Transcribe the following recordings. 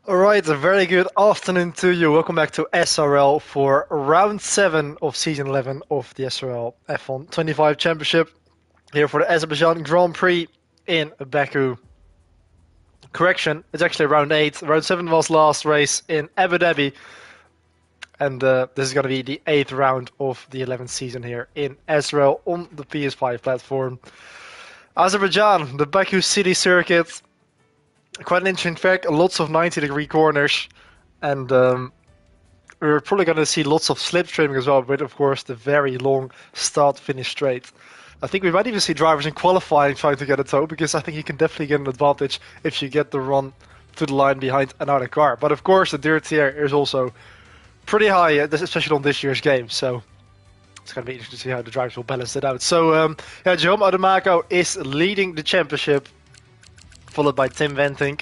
Alright, a very good afternoon to you. Welcome back to SRL for round 7 of season 11 of the SRL F1 25 Championship. Here for the Azerbaijan Grand Prix in Baku. Correction, it's actually round 8. Round 7 was last race in Abu Dhabi. And this is going to be the 8th round of the 11th season here in SRL on the PS5 platform. Azerbaijan, the Baku City Circuit. Quite an interesting fact, lots of 90-degree corners, and we're probably going to see lots of slipstreaming as well, with of course the very long start-finish straight. I think we might even see drivers in qualifying trying to get a toe, because I think you can definitely get an advantage if you get the run to the line behind another car. But of course the dirt here is also pretty high, especially on this year's game, so it's going to be interesting to see how the drivers will balance it out. So yeah, Jerome Ademako is leading the championship, followed by Tim Venting,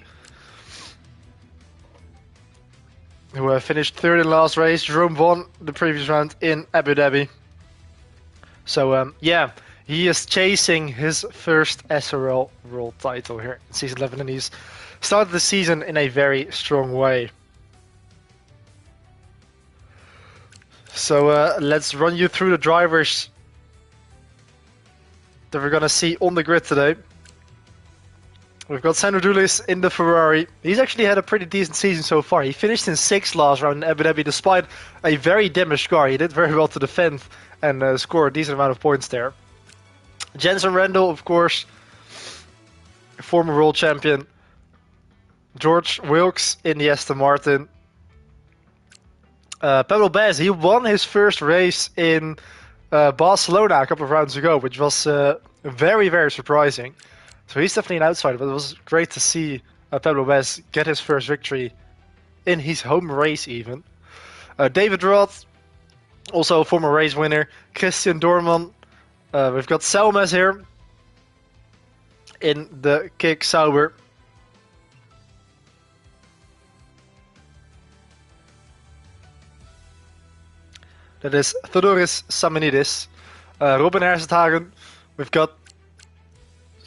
who finished third in the last race. Jerome won the previous round in Abu Dhabi. So yeah, he is chasing his first SRL World title here in Season 11, and he's started the season in a very strong way. So let's run you through the drivers that we're going to see on the grid today. We've got Sandro Dulis in the Ferrari. He's actually had a pretty decent season so far. He finished in 6th last round in Abu Dhabi despite a very damaged car. He did very well to defend and score a decent amount of points there. Jensen Randall, of course, former world champion. George Wilkes in the Aston Martin. Pablo Bez, he won his first race in Barcelona a couple of rounds ago, which was very, very surprising. So he's definitely an outsider, but it was great to see Pablo Bez get his first victory in his home race even. David Roth, also a former race winner. Christian Dorman. We've got Selmes here in the Kick Sauber. That is Theodoris Samanidis. Robin Herzenhagen. We've got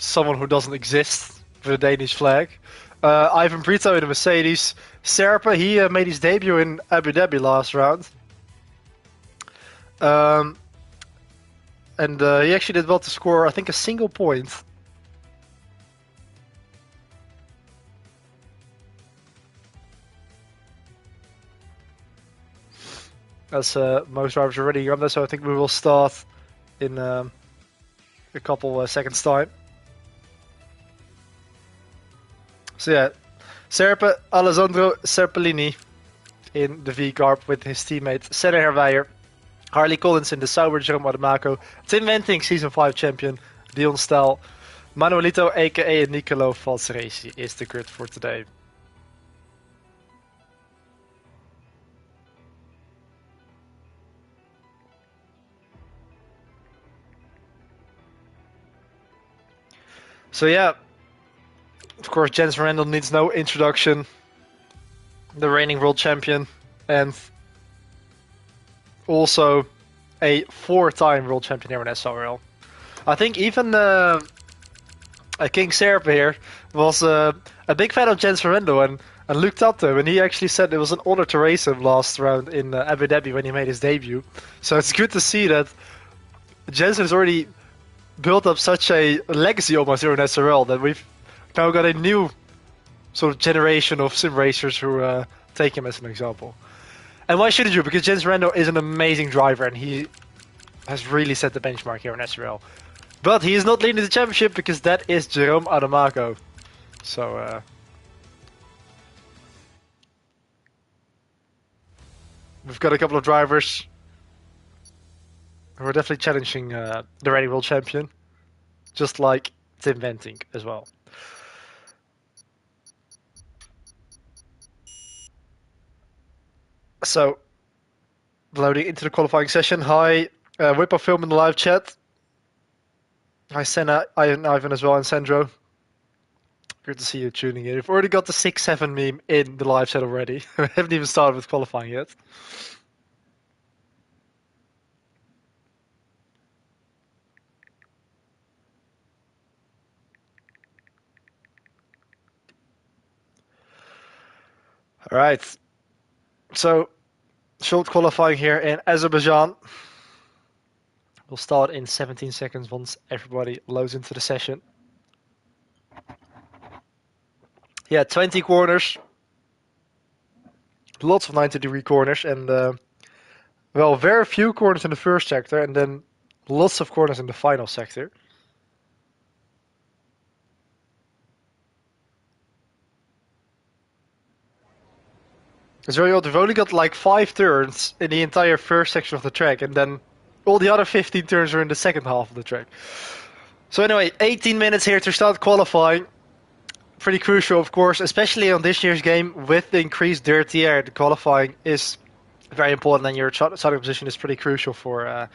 someone who doesn't exist with a Danish flag. Ivan Brito in the Mercedes. Serpa, he made his debut in Abu Dhabi last round. And he actually did well to score, I think, a single point. As most drivers are already on there, so I think we will start in a couple seconds time. So yeah, Serpa Alessandro Serpellini in the V-Carb with his teammate Senna Herweyer. Harley Collins in the Sauber, Jerome Ademako. Tim Venting, Season 5 champion, Dion Stahl. Manuelito, aka Nicolo Falsaresi, is the grid for today. So yeah, of course, Jensen Randall needs no introduction. The reigning world champion and also a 4-time world champion here in SRL. I think even King Serpa here was a big fan of Jensen Randall and looked up to him, and he actually said it was an honor to race him last round in Abu Dhabi when he made his debut. So it's good to see that Jensen has already built up such a legacy almost here in SRL that we've now got a new sort of generation of sim racers who take him as an example. And why shouldn't you? Because Jensen Randall is an amazing driver and he has really set the benchmark here in SRL. But he is not leading the championship because that is Jerome Ademako. So we've got a couple of drivers who are definitely challenging the reigning world champion, just like Tim Venting as well. So, loading into the qualifying session. Hi, Whip of Film in the live chat. Hi, Senna, Ivan as well, and Sandro. Good to see you tuning in. We've already got the 6-7 meme in the live chat already. We haven't even started with qualifying yet. All right. So, short qualifying here in Azerbaijan. We'll start in 17 seconds once everybody loads into the session. Yeah, 20 corners. Lots of 90-degree corners and, well, very few corners in the first sector and then lots of corners in the final sector. It's very odd. We've only got like 5 turns in the entire first section of the track, and then all the other 15 turns are in the second half of the track. So anyway, 18 minutes here to start qualifying. Pretty crucial, of course, especially on this year's game with the increased dirty air. The qualifying is very important, and your starting position is pretty crucial for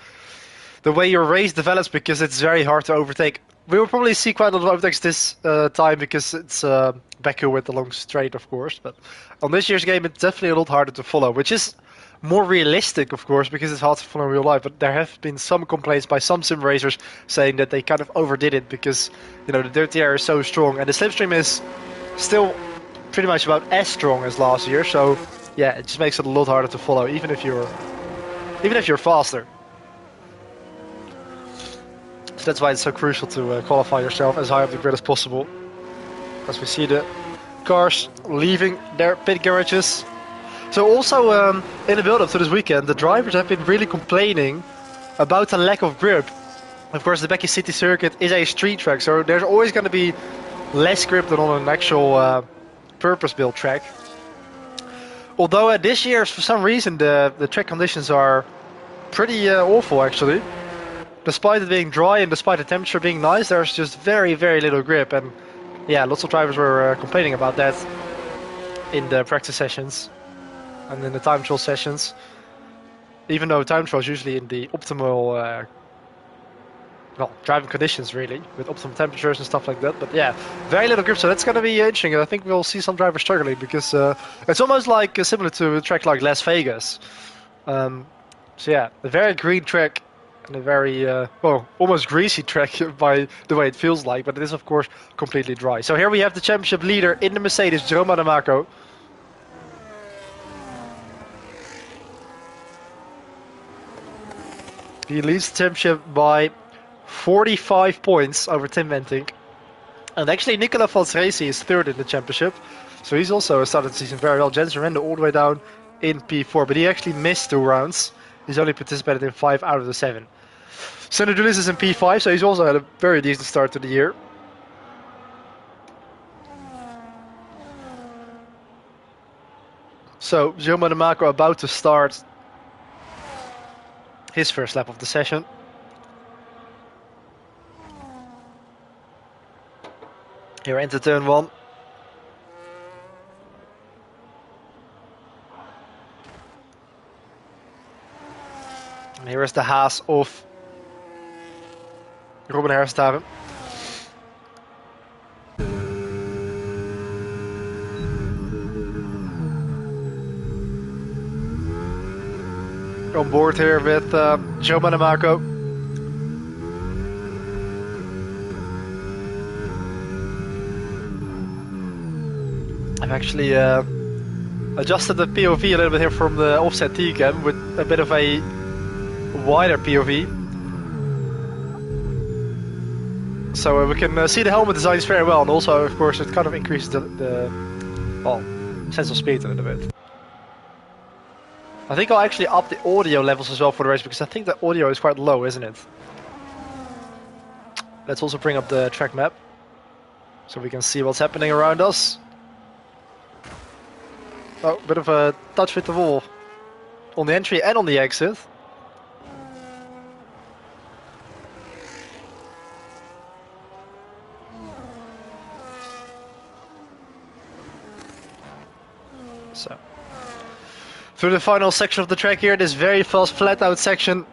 the way your race develops, because it's very hard to overtake. We will probably see quite a lot of overtakes this time because it's Baku with the long straight, of course. But on this year's game, it's definitely a lot harder to follow, which is more realistic, of course, because it's hard to follow in real life. But there have been some complaints by some sim racers saying that they kind of overdid it because, the dirty air is so strong, and the slipstream is still pretty much about as strong as last year. So yeah, it just makes it a lot harder to follow, even if you're faster. So that's why it's so crucial to qualify yourself as high up the grid as possible. As we see the cars leaving their pit garages. So also in the build-up to this weekend, the drivers have been really complaining about the lack of grip. Of course, the Baku City circuit is a street track, so there's always going to be less grip than on an actual purpose-built track. Although this year, for some reason, the track conditions are pretty awful, actually. Despite it being dry and despite the temperature being nice, there's just very, very little grip. And yeah, lots of drivers were complaining about that in the practice sessions and in the time trial sessions. Even though time trial is usually in the optimal driving conditions, really, with optimal temperatures and stuff like that. But yeah, very little grip, so that's going to be interesting. And I think we'll see some drivers struggling because it's almost like similar to a track like Las Vegas. So yeah, a very green track. And a very, almost greasy track by the way it feels like, but it is, of course, completely dry. So here we have the championship leader in the Mercedes, Jerome Adamako. He leads the championship by 45 points over Tim Wenting. And actually, Nicola Valsreci is third in the championship. So he's also started the season very well. Jens Rende all the way down in P4, but he actually missed 2 rounds. He's only participated in 5 out of the 7. Senadulis is in P5, so he's also had a very decent start to the year. So, Jerome Adamako about to start his first lap of the session. Here into turn 1. And here is the Haas of Robin Herstaren. On board here with Joe Manamaco. I've actually adjusted the POV a little bit here from the offset T-cam with a bit of a wider POV. So we can see the helmet designs very well, and also, of course, it kind of increases the sense of speed a little bit. I think I'll actually up the audio levels as well for the race, because I think the audio is quite low, isn't it? Let's also bring up the track map, so we can see what's happening around us. Oh, bit of a touch with the wall on the entry and on the exit. So, through the final section of the track here, this very fast flat out section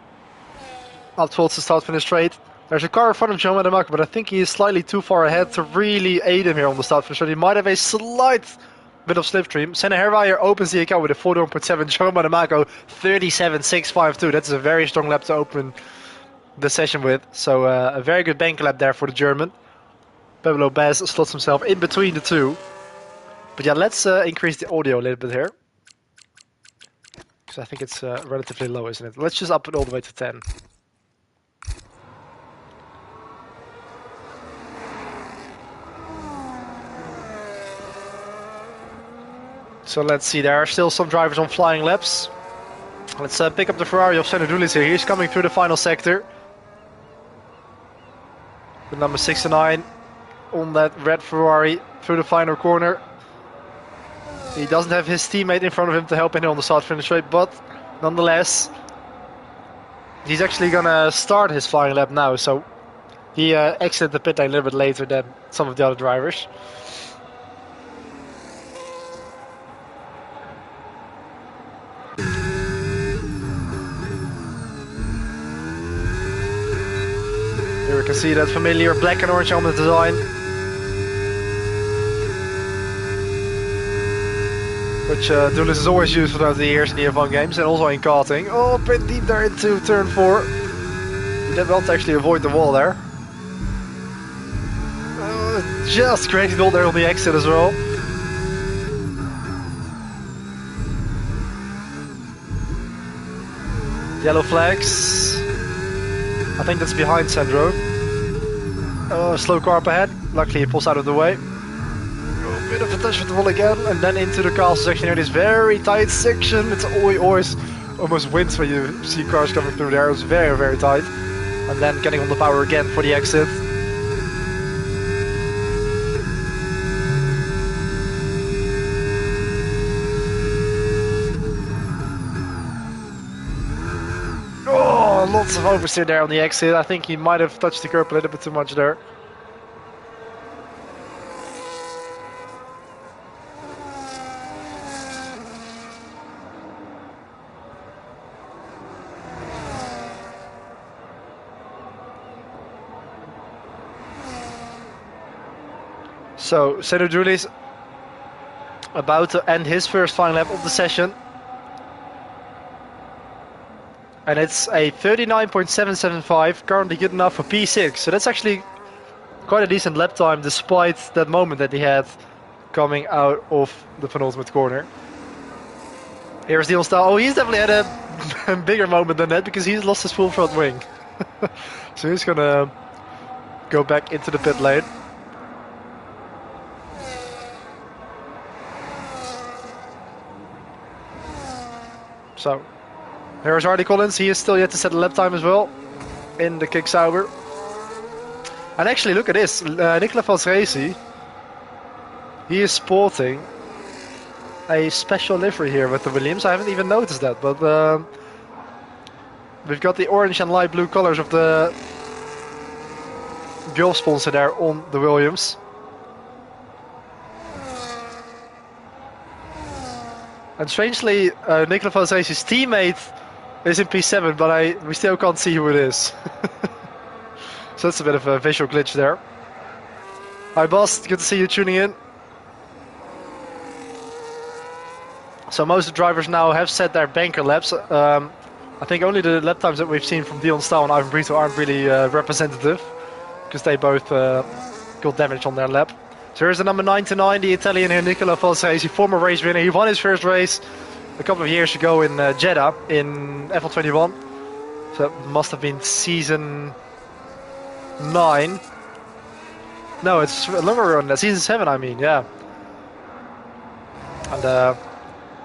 up towards the start finish straight. There's a car in front of Joe Manamaco, but I think he is slightly too far ahead to really aid him here on the start finish straight. He might have a slight bit of slipstream. Senna Herweijer opens the account with a 41.7. Joe Manamaco 37.652. That's a very strong lap to open the session with. So a very good bank lap there for the German. Pablo Baz slots himself in between the two. But yeah, let's increase the audio a little bit here. Because I think it's relatively low, isn't it? Let's just up it all the way to 10. So let's see, there are still some drivers on flying laps. Let's pick up the Ferrari of Senadoulis here. He's coming through the final sector. With number 69 on that red Ferrari through the final corner. He doesn't have his teammate in front of him to help him on the start-finish straight, but nonetheless, he's actually gonna start his flying lap now. So he exited the pit lane a little bit later than some of the other drivers. Here we can see that familiar black and orange helmet design, which Doulis has always used throughout the years in the F1 games and also in karting. Oh, a bit deep there into turn 4. He did well to actually avoid the wall there. Just crazy goal there on the exit as well. Yellow flags. I think that's behind Sandro. Slow car up ahead. Luckily he pulls out of the way. A bit of a touch with the wall again, and then into the castle section here. This very tight section. It's always almost wins when you see cars coming through there. It's very, very tight. And then getting on the power again for the exit. Lots of oversteer there on the exit. I think he might have touched the curb a little bit too much there. So Senadoulis about to end his first final lap of the session. And it's a 39.775, currently good enough for P6. So that's actually quite a decent lap time despite that moment that he had coming out of the penultimate corner. Here's Dion Staal. Oh, he's definitely had a bigger moment than that because he's lost his full front wing. So he's gonna go back into the pit lane. So here's Hardy Collins. He is still yet to set a lap time as well in the Kick Sauber. And actually, look at this. Niek van Gelder, he is sporting a special livery here with the Williams. I haven't even noticed that, but we've got the orange and light blue colors of the Gulf sponsor there on the Williams. And strangely, Niek van Gelder's teammate is in P7, but we still can't see who it is. So that's a bit of a visual glitch there. Hi boss, good to see you tuning in. So most of the drivers now have set their banker laps. I think only the lap times that we've seen from Dion Staal and Ivan Brito aren't really representative, because they both got damage on their lap. So here's the number 99, the Italian here, Nicola Falsesi, former race winner. He won his first race a couple of years ago in Jeddah in F1 21. So it must have been season 9. No, it's a longer run, season 7 I mean, yeah. And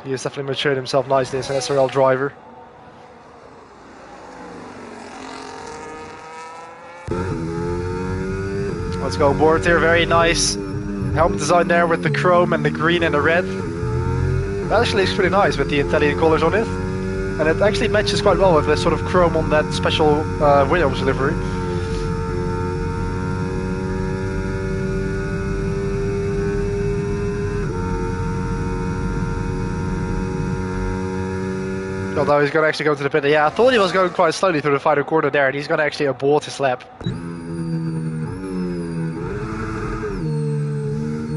he has definitely matured himself nicely as an SRL driver. Let's go board here, very nice helmet design there with the chrome and the green and the red. That actually looks pretty nice with the Italian colours on it. And it actually matches quite well with the sort of chrome on that special Williams livery. Although he's going to actually go to the pit. Yeah, I thought he was going quite slowly through the final corner there, and he's going to actually abort his lap.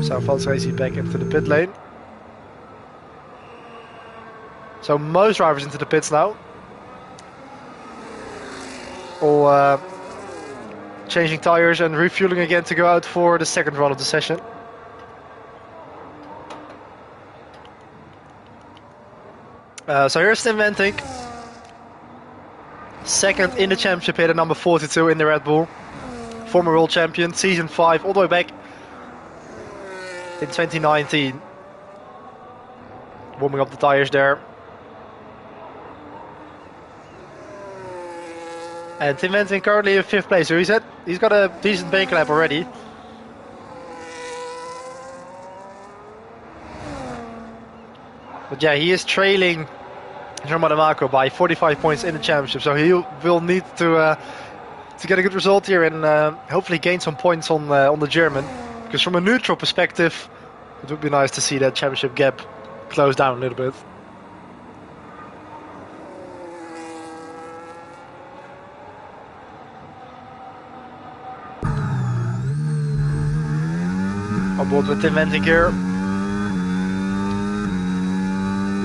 So Falsesi back into the pit lane. So most drivers into the pits now. All changing tires and refueling again to go out for the second run of the session. So here's Tim Ventink. Second in the championship here, at number 42 in the Red Bull. Former world champion, season 5, all the way back in 2019. Warming up the tires there. And Tim Ventink currently in 5th place, so he's got a decent bank lap already. But yeah, he is trailing German Marco by 45 points in the championship, so he will need to get a good result here and hopefully gain some points on the German. Because from a neutral perspective, it would be nice to see that championship gap close down a little bit. On board with Tim Ventink here.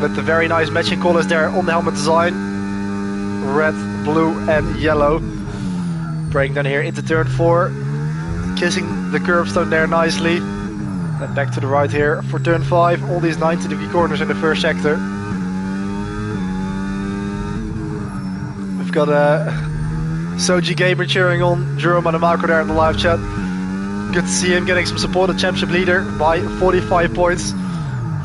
With the very nice matching colors there on the helmet design. Red, blue and yellow. Breaking down here into turn 4. Kissing the curbstone there nicely. Then back to the right here for turn 5. All these 90-degree corners in the first sector. We've got Soji Gamer cheering on Jerome and Marco there in the live chat. Good to see him getting some support, the championship leader by 45 points.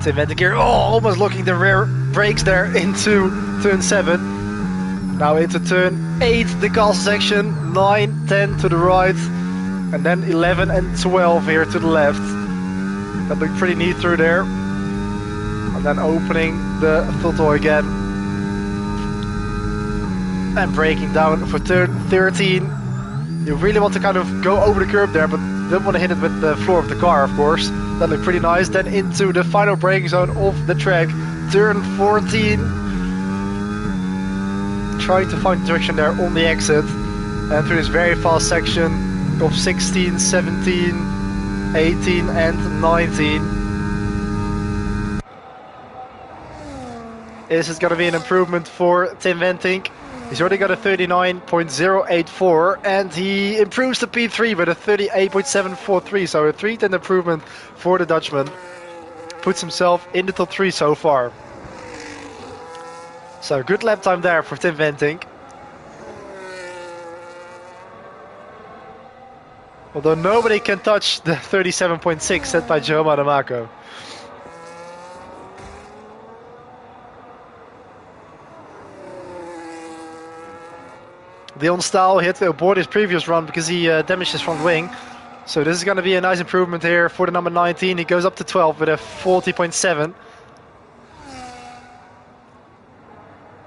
Tim Ventink here, almost looking the rear brakes there into turn 7. Now into turn 8, the castle section, 9, 10 to the right, and then 11 and 12 here to the left. That looked pretty neat through there. And then opening the throttle again. And braking down for turn 13. You really want to kind of go over the curb there, but don't want to hit it with the floor of the car, of course. That looked pretty nice. Then into the final braking zone of the track. Turn 14. Trying to find direction there on the exit. And through this very fast section of 16, 17, 18 and 19. This is going to be an improvement for Tim Ventink. He's already got a 39.084 and he improves the P3 with a 38.743, so a 3-10 improvement for the Dutchman. Puts himself in the top 3 so far. So good lap time there for Tim Ventink. Although nobody can touch the 37.6 set by Jerome Marco. Dion Staal hit aboard his previous run because he damaged his front wing. So this is going to be a nice improvement here for the number 19. He goes up to 12 with a 40.7.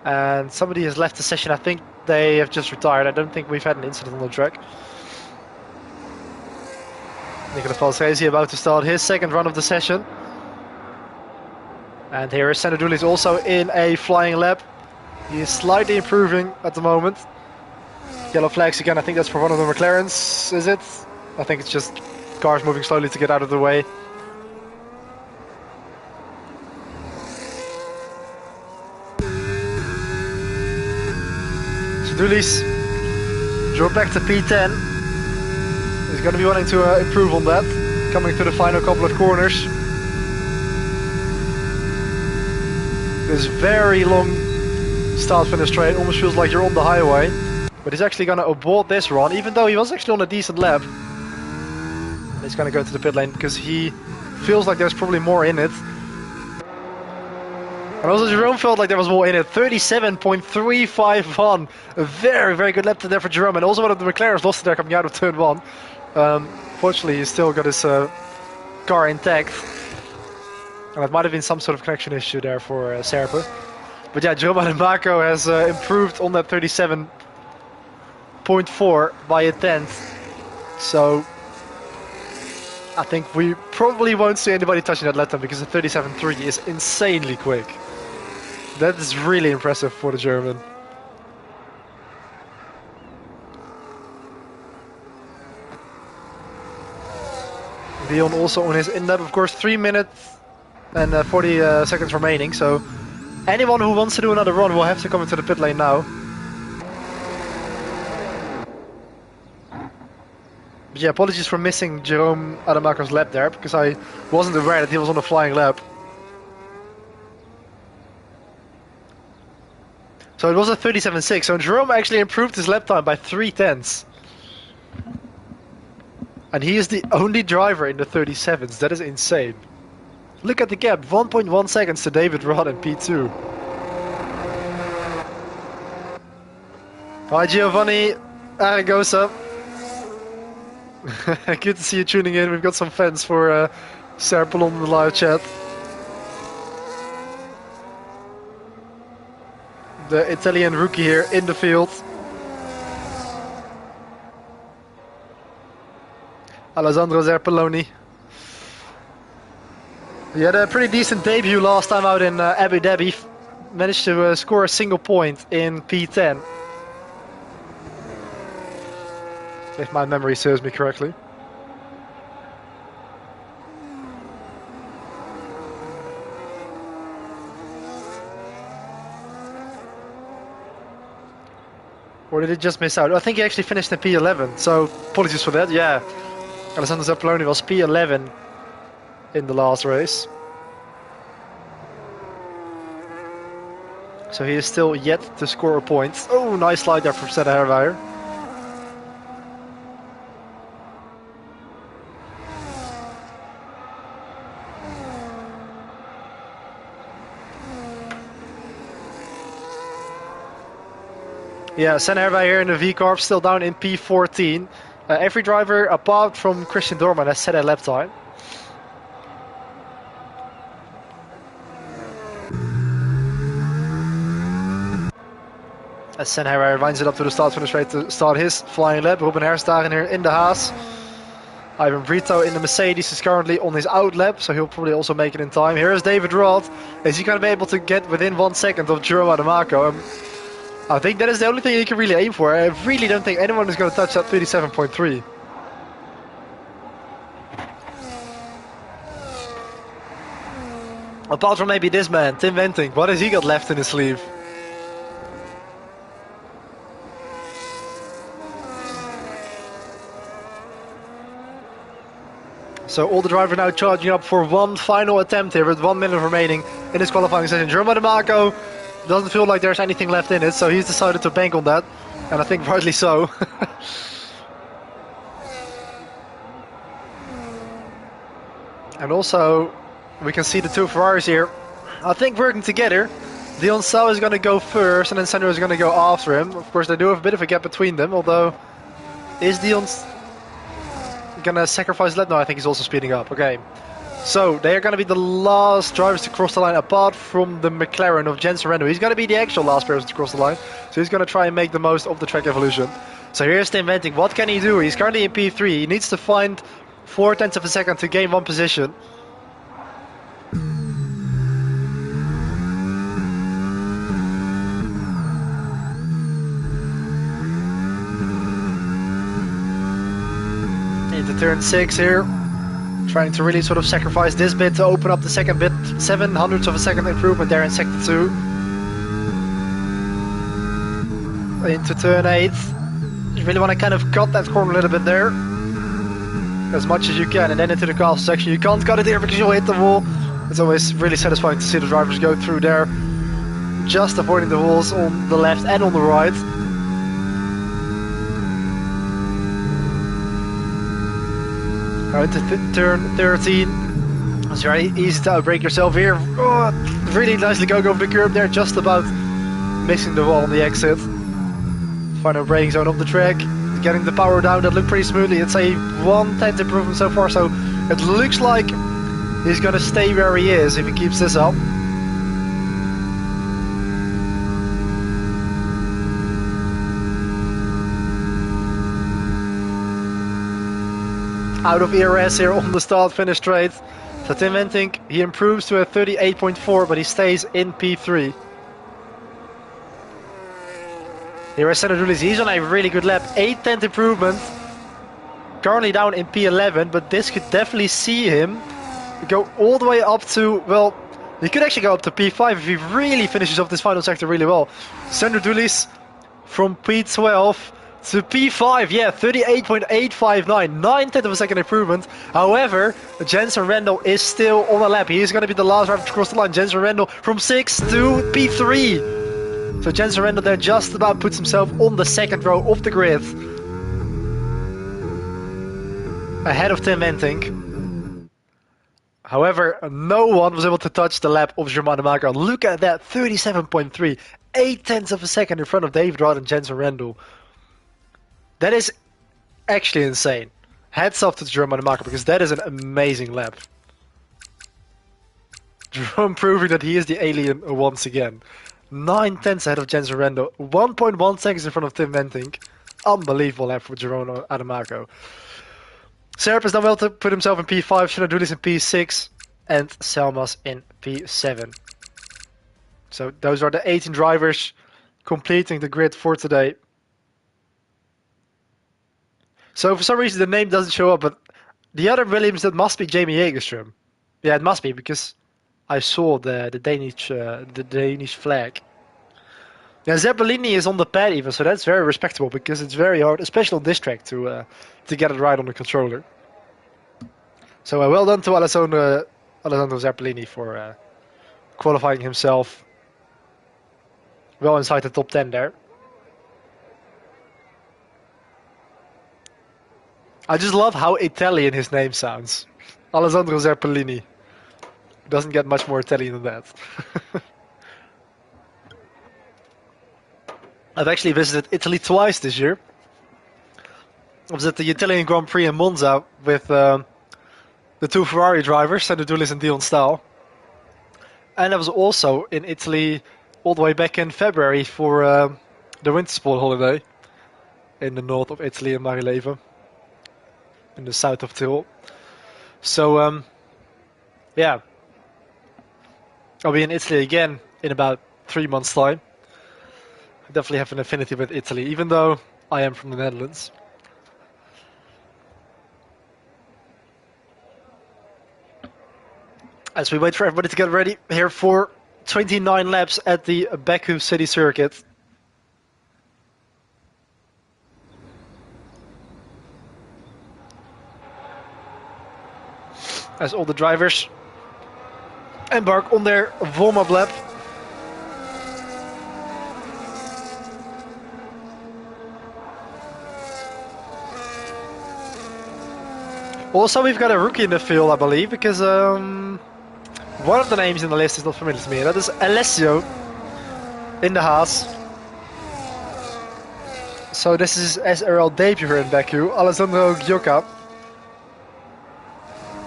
And somebody has left the session. I think they have just retired. I don't think we've had an incident on the track. Nicolas Valsrezi about to start his second run of the session. And here is Senadoulis also in a flying lap. He is slightly improving at the moment. Yellow flags again, I think that's for one of the McLarens, is it? I think it's just cars moving slowly to get out of the way. Senadoulis drove back to P10. He's going to be wanting to improve on that, coming to the final couple of corners. This very long start finish straight, almost feels like you're on the highway. But he's actually going to abort this run, even though he was actually on a decent lap. He's going to go to the pit lane because he feels like there's probably more in it. And also Jerome felt like there was more in it. 37.351. A very, very good lap there for Jerome. And also one of the McLarens lost it there coming out of turn 1. Fortunately, he's still got his car intact. And it might have been some sort of connection issue there for Serpe. But yeah, Jerome Marco has improved on that 37.4 by a tenth. So I think we probably won't see anybody touching that lap time because the 37.3 is insanely quick. That is really impressive for the German. Dion also on his in-lap, of course, 3 minutes and 40 seconds remaining. So anyone who wants to do another run will have to come into the pit lane now. But yeah, apologies for missing Jerome Adamarco's lap there, because I wasn't aware that he was on a flying lap. So it was a 37.6. So Jerome actually improved his lap time by 3/10. And he is the only driver in the 37s. That is insane. Look at the gap, 1.1 seconds to David Rod in P2. Hi Giovanni Aragosa. Good to see you tuning in. We've got some fans for Serpol on the live chat. The Italian rookie here in the field. Alessandro Zerpelloni. He had a pretty decent debut last time out in Abu Dhabi. Managed to score a single point in P10. If my memory serves me correctly. Or did it just miss out? I think he actually finished in P11, so apologies for that, yeah. Alessandro Zappoloni was P11 in the last race. So he is still yet to score a point. Oh, nice slide there from Senne Herweijer. Yeah, Senne Herweijer here in the V-Carb, still down in P14. Every driver apart from Christian Dorman has set a lap time. As Senne Herweijer winds it up to the start-finish straight to start his flying lap. Ruben Herstagen here in the Haas. Ivan Brito in the Mercedes is currently on his out lap, so he'll probably also make it in time. Here is David Rod. Is he going to be able to get within 1 second of Jerome Adamaco? I think that is the only thing you can really aim for. I really don't think anyone is going to touch that 37.3. Apart from maybe this man, Tim Wenting. What has he got left in his sleeve? So all the drivers now charging up for one final attempt here with 1 minute remaining in this qualifying session. Jerome Adamaco doesn't feel like there's anything left in it, so he's decided to bank on that, and I think rightly so. And also, we can see the two Ferraris here, I think, working together. Dion Sau is going to go first, and then Sandro is going to go after him. Of course, they do have a bit of a gap between them, although is Dion going to sacrifice that? No, I think he's also speeding up. Okay. So, they are going to be the last drivers to cross the line, apart from the McLaren of Jensen Rando. He's going to be the actual last person to cross the line, so he's going to try and make the most of the track evolution. So here's Tim Wenting. What can he do? He's currently in P3. He needs to find 0.4 of a second to gain one position. Into turn 6 here. Trying to really sort of sacrifice this bit to open up the second bit. 0.07 of a second improvement there in sector 2. Into turn 8. You really want to kind of cut that corner a little bit there. As much as you can. And then into the castle section. You can't cut it here because you'll hit the wall. It's always really satisfying to see the drivers go through there. Just avoiding the walls on the left and on the right. Now into turn 13. It's very easy to outbrake yourself here. Oh, really nicely going over the curb there, just about missing the wall on the exit. Final braking zone of the track. Getting the power down, that looked pretty smoothly. It's a 1/10 improvement so far, so it looks like he's going to stay where he is if he keeps this up. Out of ERS here on the start-finish straight. So Tim Wenting, he improves to a 38.4, but he stays in P3. Here is Senna Dulis, he's on a really good lap. 0.8 improvement. Currently down in P11, but this could definitely see him go all the way up to, well, he could actually go up to P5 if he really finishes off this final sector really well. Senna Dulis from P12 to P5, yeah, 38.859, 0.9 of a second improvement. However, Jensen Randall is still on a lap. He is going to be the last driver to cross the line. Jensen Randall from 6 to P3. So Jensen Randall there just about puts himself on the second row of the grid. Ahead of Tim Ventink. However, no one was able to touch the lap of Germain de Marco. Look at that, 37.3. 8/10 of a second in front of David Rod and Jensen Randall. That is actually insane. Hats off to Germain de Marco because that is an amazing lap. Jerome proving that he is the alien once again. 9/10 ahead of Jensen Randall. 1.1 seconds in front of Tim Ventink. Unbelievable lap for Jerome Adamaco. Serap has done well to put himself in P5, Shinadoulis in P6, and Selmas in P7. So those are the 18 drivers completing the grid for today. So for some reason the name doesn't show up, but the other Williams, that must be Jamie Jägerström. Yeah, it must be, because I saw the Danish flag. Yeah, Zeppelini is on the pad even, so that's very respectable because it's very hard, especially on this track, to get it right on the controller. So well done to Alessandro Zeppelini for qualifying himself well inside the top 10 there. I just love how Italian his name sounds. Alessandro Zeppelini. Doesn't get much more Italian than that. I've actually visited Italy twice this year. I was at the Italian Grand Prix in Monza with the two Ferrari drivers, Sandro Dullis and Dion Stahl. And I was also in Italy all the way back in February for the winter sport holiday in the north of Italy in Marileva, in the south of Tyrol. So, yeah. I'll be in Italy again in about 3 months' time. I definitely have an affinity with Italy, even though I am from the Netherlands. As we wait for everybody to get ready here for 29 laps at the Baku City Circuit. As all the drivers embark on their warm-up lap. Also, we've got a rookie in the field, I believe, because one of the names in the list is not familiar to me. That is Alessio in the Haas. So this is SRL debut here in Baku. Alessandro Gioca,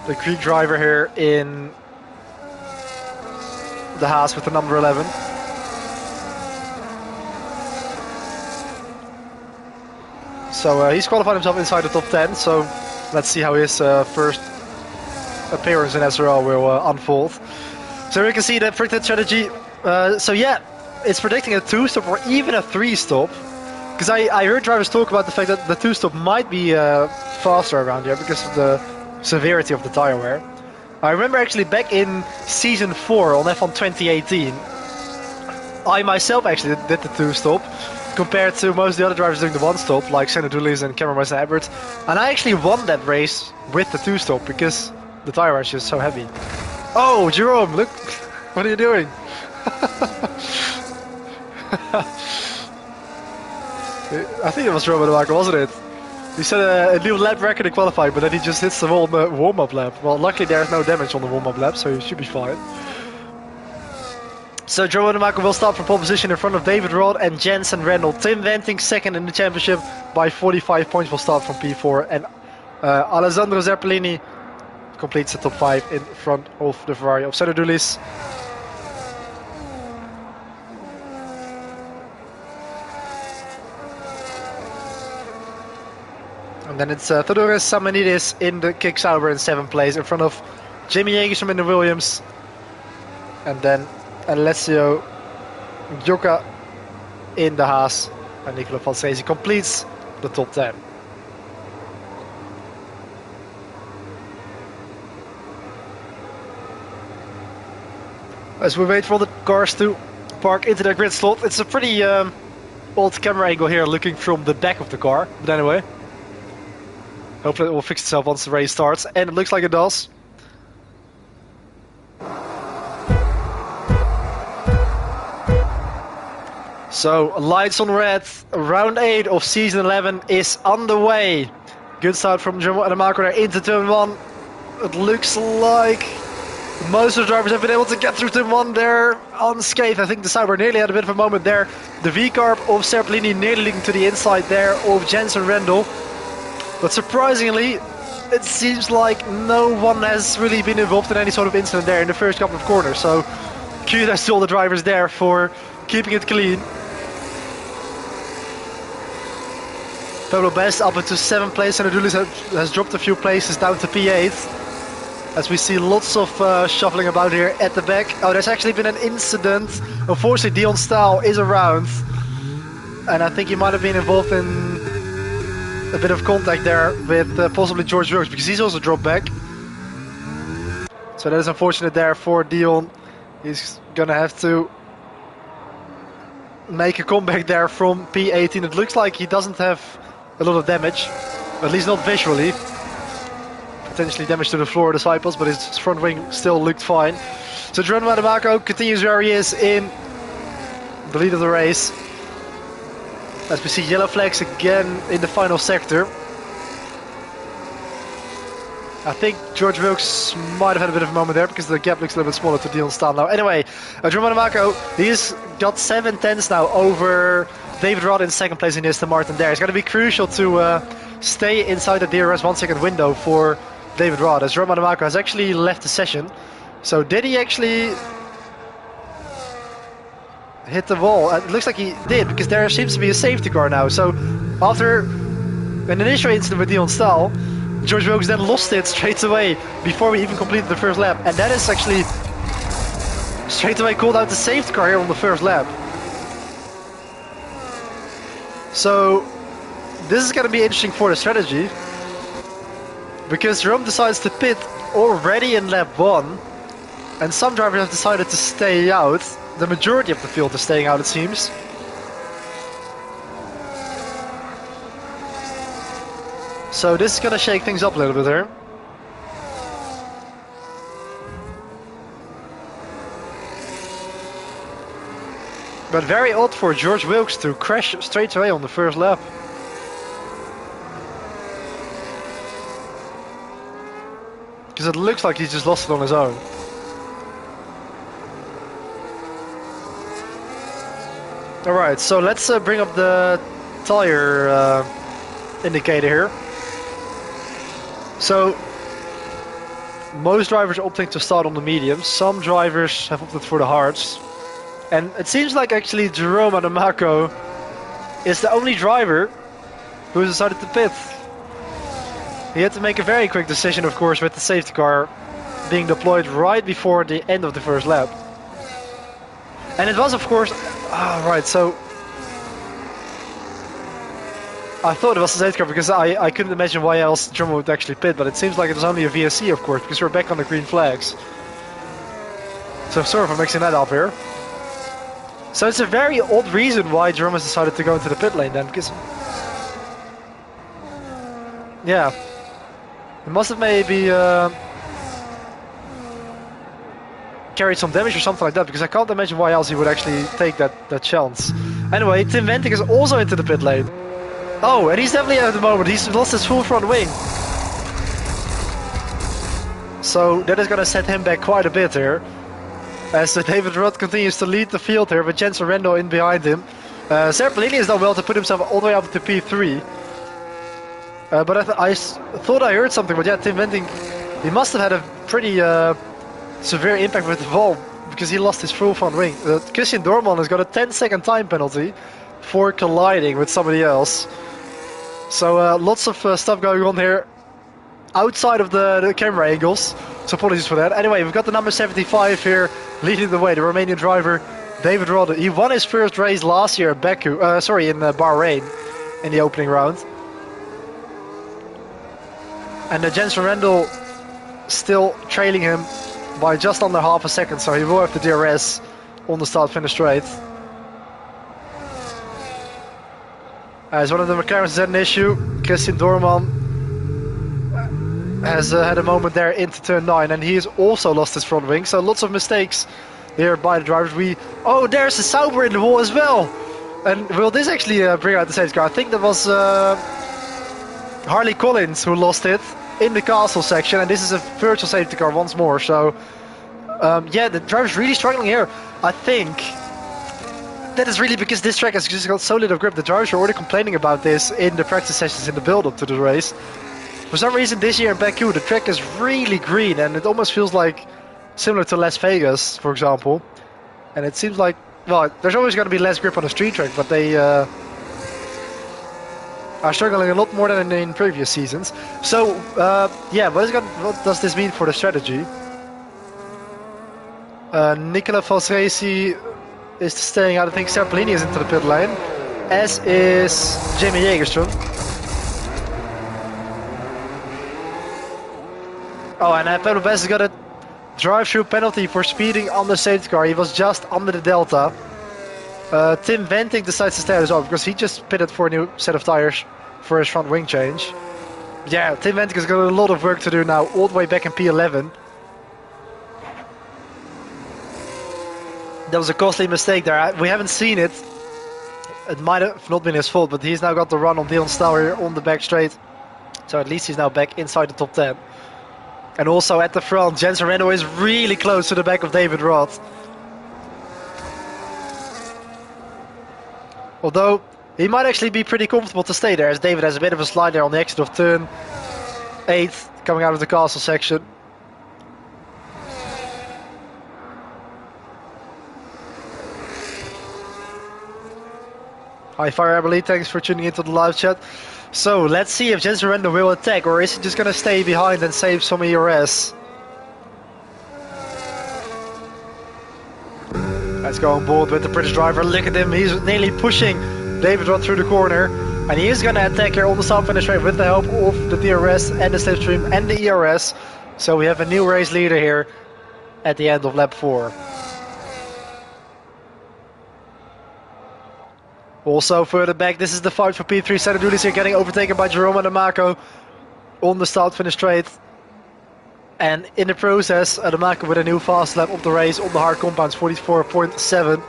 the Greek driver here in the Haas with the number 11. So he's qualified himself inside the top 10, so let's see how his first appearance in SRL will unfold. So we can see the predicted strategy. So yeah, it's predicting a 2-stop or even a 3-stop. Because I heard drivers talk about the fact that the 2-stop might be faster around here because of the severity of the tire wear. I remember actually back in Season 4 on F1 2018, I myself actually did the 2-stop compared to most of the other drivers doing the 1-stop, like Senna Dulles and Cameron Weston Edwards. And I actually won that race with the 2-stop because the tire wear is just so heavy. Oh, Jerome, look, what are you doing? I think it was Robert Marco, wasn't it? He set a new lap record in qualifying, but then he just hits the whole warm-up lap. Well, luckily there's no damage on the warm-up lap, so he should be fine. So Joe Marco will start from pole position in front of David Rod and Jensen Randall. Tim Ventink second in the championship by 45 points will start from P4. And Alessandro Zeppelini completes the top 5 in front of the Ferrari of Sandro Dulles. And then it's Theodoros Samanidis in the Kick Sauber in 7th place in front of Jamie Jägerström in the Williams. And then Alessio Gioca in the Haas. And Nicola Falsesi completes the top 10. As we wait for the cars to park into their grid slot, it's a pretty old camera angle here looking from the back of the car. But anyway, hopefully it will fix itself once the race starts, and it looks like it does. So, lights on red, round 8 of season 11 is underway. Good start from Jerome Adamako there into turn 1. It looks like most of the drivers have been able to get through turn 1 there unscathed. I think the Cyber nearly had a bit of a moment there. The V-carb of Serpellini nearly leading to the inside there of Jensen Rendel. But surprisingly, it seems like no one has really been involved in any sort of incident there in the first couple of corners. So, kudos to all the drivers there for keeping it clean. Pablo Best up into 7th place, and Adulis has dropped a few places down to P8. As we see lots of shuffling about here at the back. Oh, there's actually been an incident. Unfortunately, Dion Staal is around. And I think he might have been involved in a bit of contact there with possibly George Wilkes, because he's also dropped back. So that is unfortunate there for Dion. He's gonna have to make a comeback there from P18. It looks like he doesn't have a lot of damage, at least not visually. Potentially damage to the floor of the cycles, but his front wing still looked fine. So Geronimo Adamako continues where he is in the lead of the race. As we see yellow flags again in the final sector. I think George Wilkes might have had a bit of a moment there because the gap looks a little bit smaller to Dion Staal now. Anyway, Geronimo Adamako, he's got 7 tenths now over David Rod in 2nd place in the Aston Martin there. It's going to be crucial to stay inside the DRS 1 second window for David Rod, as Geronimo Adamako has actually left the session. So did he actually hit the wall? It looks like he did, because there seems to be a safety car now. So after an initial incident with Dion Staal, George Wilkes then lost it straight away before we even completed the first lap. And that is actually straight away called out the safety car here on the first lap. So this is going to be interesting for the strategy, because Jerome decides to pit already in lap 1, and some drivers have decided to stay out. The majority of the field is staying out, it seems. So this is going to shake things up a little bit here. But very odd for George Wilkes to crash straight away on the first lap. Because it looks like he just lost it on his own. Alright, so let's bring up the tire indicator here. So, most drivers are opting to start on the mediums. Some drivers have opted for the hards. And it seems like actually Jerome Adamako is the only driver who has decided to pit. He had to make a very quick decision, of course, with the safety car being deployed right before the end of the first lap. And it was, of course... right, so... I thought it was the safety car because I couldn't imagine why else Jerome would actually pit, but it seems like it was only a VSC, of course, because we're back on the green flags. So sorry for mixing that up here. So it's a very odd reason why Jerome has decided to go into the pit lane then, because... Yeah. It must have maybe carried some damage or something like that, because I can't imagine why else he would actually take that chance. Anyway, Tim Wenting is also into the pit lane. Oh, and he's definitely at the moment. He's lost his full front wing. So that is going to set him back quite a bit here. As David Rudd continues to lead the field here with Jensen Rendel in behind him. Serpellini has done well to put himself all the way up to P3. But I thought I heard something, but yeah, Tim Wenting, he must have had a pretty severe impact with the ball, because he lost his full front wing. Christian Dorman has got a 10-second time penalty for colliding with somebody else. So lots of stuff going on here outside of the camera angles, so apologies for that. Anyway, we've got the number 75 here leading the way, the Romanian driver David Rodde. He won his first race last year at Baku, in Bahrain in the opening round. And Jensen Rendel still trailing him by just under half a second, so he will have the DRS on the start-finish straight. As one of the McLarens has had an issue, Christian Dorman has had a moment there into turn 9, and he has also lost his front wing, so lots of mistakes here by the drivers. Oh, there's a Sauber in the wall as well! And will this actually bring out the safety car? I think that was Harley Collins who lost it in the castle section, and this is a virtual safety car once more. So yeah, the driver's really struggling here. I think that is really because this track has just got so little grip. The drivers are already complaining about this in the practice sessions in the build-up to the race. For some reason this year in Baku the track is really green, and it almost feels like similar to Las Vegas, for example. And it seems like, well, there's always going to be less grip on a street track, but they are struggling a lot more than in previous seasons. So yeah, what does this mean for the strategy? Nicola Valsreci is staying out. I think Serpellini is into the pit lane, as is Jamie Jägerström. Oh, and Pedro Bess has got a drive-through penalty for speeding on the safety car. He was just under the delta. Tim Venting decides to stay as well because he just pitted for a new set of tires for his front wing change. Yeah, Tim Venting has got a lot of work to do now, all the way back in P11. That was a costly mistake there. We haven't seen it. It might have not been his fault, but he's now got the run on Dion Stauer here on the back straight. So at least he's now back inside the top 10. And also at the front, Jensen Reno is really close to the back of David Roth. Although he might actually be pretty comfortable to stay there, as David has a bit of a slide there on the exit of turn 8, coming out of the castle section. Hi Fire Emily, thanks for tuning into the live chat. So let's see if Jensen Reno will attack, or is he just going to stay behind and save some ERS? Let's go on board with the British driver. Look at him, he's nearly pushing David Roth through the corner. And he is going to attack here on the start finish straight with the help of the DRS and the slipstream and the ERS. So we have a new race leader here at the end of lap 4. Also further back, this is the fight for P3. Senadulis here getting overtaken by Jerome Adamako on the start finish straight. And in the process, Adamako with a new fast lap of the race on the hard compounds, 44.7.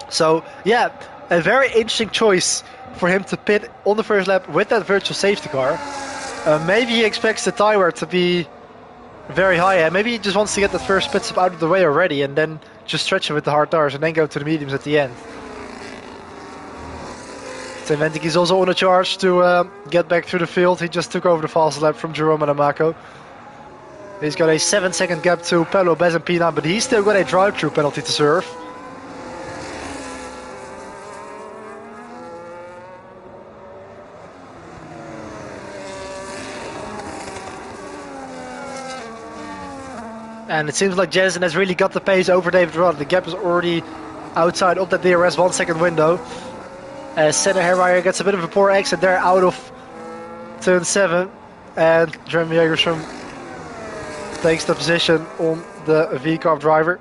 So yeah, a very interesting choice for him to pit on the first lap with that virtual safety car. Maybe he expects the tire wear to be very high, and maybe he just wants to get the first pit stop out of the way already and then just stretch it with the hard tires and then go to the mediums at the end. Tim Venting is also on a charge to get back through the field. He just took over the fast lap from Jerome Adamako. He's got a 7-second gap to Pablo Bez and P9, but he's still got a drive-through penalty to serve. And it seems like Jensen has really got the pace over David Roth. The gap is already outside of that DRS 1 second window. As Senna Herweijer gets a bit of a poor exit there out of turn 7, and Jeremy Jägerström takes the position on the V-Carb driver.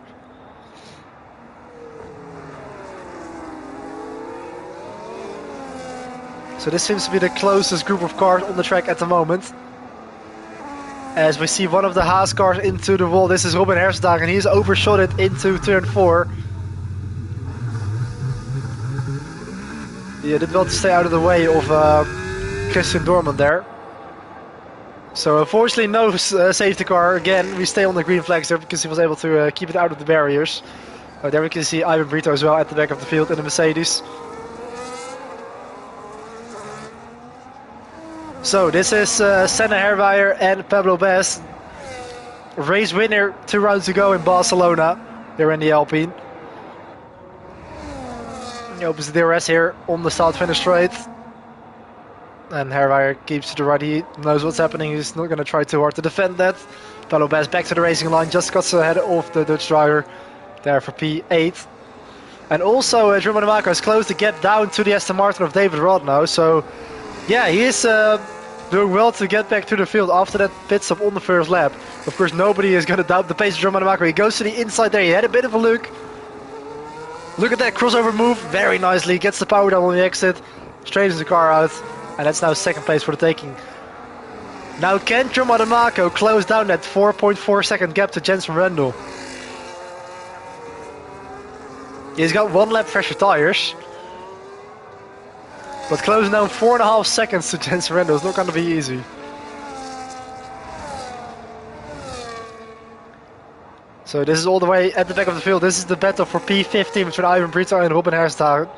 So this seems to be the closest group of cars on the track at the moment. As we see one of the Haas cars into the wall. This is Robin Hersdagen, and he's overshot it into turn 4. Yeah, did well to stay out of the way of Christian Dorman there. So unfortunately no safety car. Again, we stay on the green flags there because he was able to keep it out of the barriers. There we can see Ivan Brito as well at the back of the field in the Mercedes. So this is Senna Herweijer and Pablo Bez. Race winner 2 rounds to go in Barcelona. They're in the Alpine. He opens the DRS here on the start finish straight. And Herweijer keeps to the right. He knows what's happening. He's not going to try too hard to defend that. Pablo Bez back to the racing line. Just got ahead of the Dutch driver there for P8. And also Jerome Adamako has closed the gap down to the Aston Martin of David Roth now. So yeah, he is doing well to get back to the field after that pit stop on the first lap. Of course, nobody is going to doubt the pace of Jerome Adamako. He goes to the inside there. He had a bit of a look. Look at that crossover move, very nicely. Gets the power down on the exit, straightens the car out, and that's now second place for the taking. Now can Jerome Adamako close down that 4.4 second gap to Jensen Reno? He's got 1 lap fresher tires. But closing down 4.5 seconds to Jensen Rendo is not going to be easy. So this is all the way at the back of the field. This is the battle for P15 between Ivan Brito and Robin Hersthagen.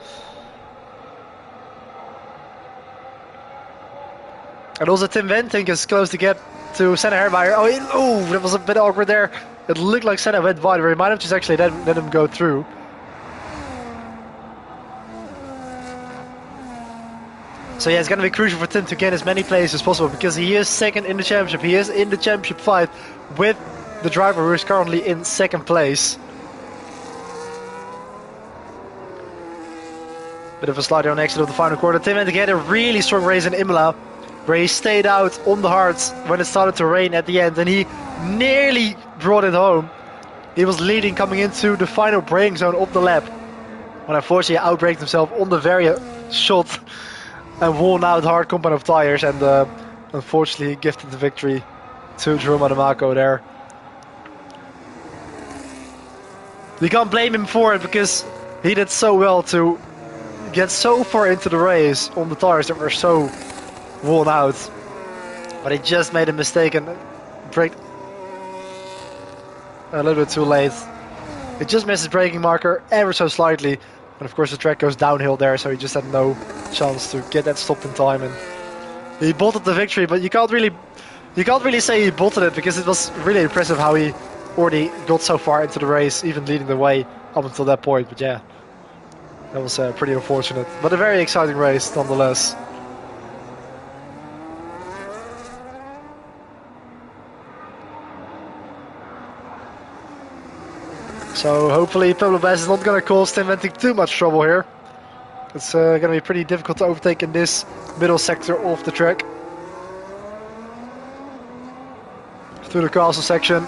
And also Tim Wentink is close to get to Senna Hermeijer. Oh, that was a bit awkward there. It looked like Senna went wide, but he might have just actually let him go through. So yeah, it's going to be crucial for Tim to gain as many places as possible because he is second in the championship. He is in the championship fight with the driver who is currently in second place. Bit of a slide on exit of the final quarter. Tim Wentink had a really strong race in Imola, where he stayed out on the hards when it started to rain at the end, and he nearly brought it home. He was leading coming into the final braking zone of the lap, but unfortunately outbraked himself on the very shot and worn out hard compound of tires, and unfortunately gifted the victory to Jerome Adamako there. You can't blame him for it because he did so well to get so far into the race on the tires that were so worn out, but he just made a mistake and braked a little bit too late. He just missed his braking marker ever so slightly, and of course the track goes downhill there, so he just had no chance to get that stop in time, and he bolted the victory. But you can't really say he bolted it because it was really impressive how he already got so far into the race, even leading the way up until that point. But yeah, that was pretty unfortunate, but a very exciting race nonetheless. So hopefully Pablo Bass is not going to cause Tim Wentink too much trouble here. It's going to be pretty difficult to overtake in this middle sector of the track. Through the castle section.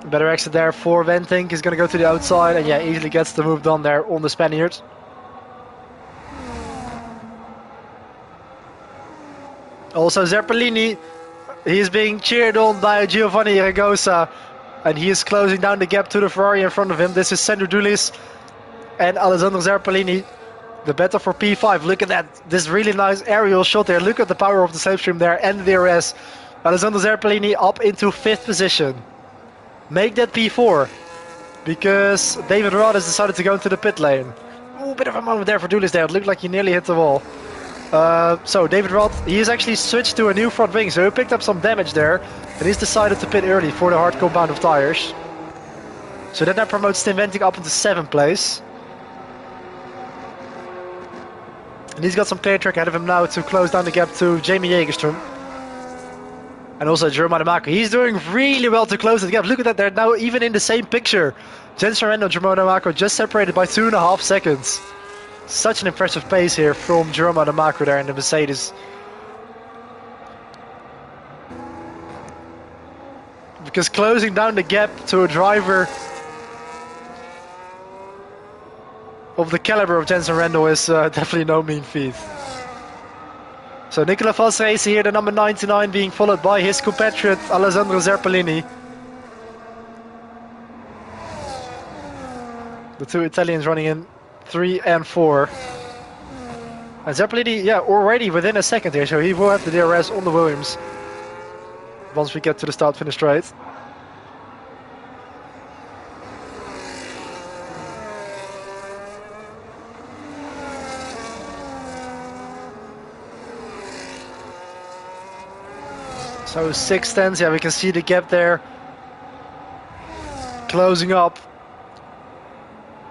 Better exit there for Wentink. He's going to go to the outside and yeah, easily gets the move done there on the Spaniard. Also Zeppelini, he's being cheered on by Giovanni Ragosa, and he is closing down the gap to the Ferrari in front of him. This is Sandro Dulis and Alessandro Zeppelini. The battle for P5. Look at that. This really nice aerial shot there. Look at the power of the slipstream there and the DRS. Alessandro Zeppelini up into 5th position. Make that P4, because David Rod has decided to go into the pit lane. Oh, bit of a moment there for Dulis there. It looked like he nearly hit the wall. So David Rod, he has actually switched to a new front wing, so he picked up some damage there, and he's decided to pit early for the hard compound of tires. So that now promotes Tim Wentink up into 7th place. And he's got some clear track ahead of him now to close down the gap to Jamie Jägerström. And also Jerome Adamako. He's doing really well to close the gap. Look at that, they're now even in the same picture. Jensen Rendo and Jerome Adamako just separated by 2.5 seconds. Such an impressive pace here from Jerome Adamako there in the Mercedes. Because closing down the gap to a driver of the caliber of Jensen Rendo is definitely no mean feat. So Nicola Valserese here, the number 99, being followed by his compatriot Alessandro Zeppelini. The two Italians running in 3 and 4. And Zeppelini, yeah, already within a second here, so he will have the DRS on the Williams once we get to the start-finish straight. So 6/10, yeah, we can see the gap there closing up.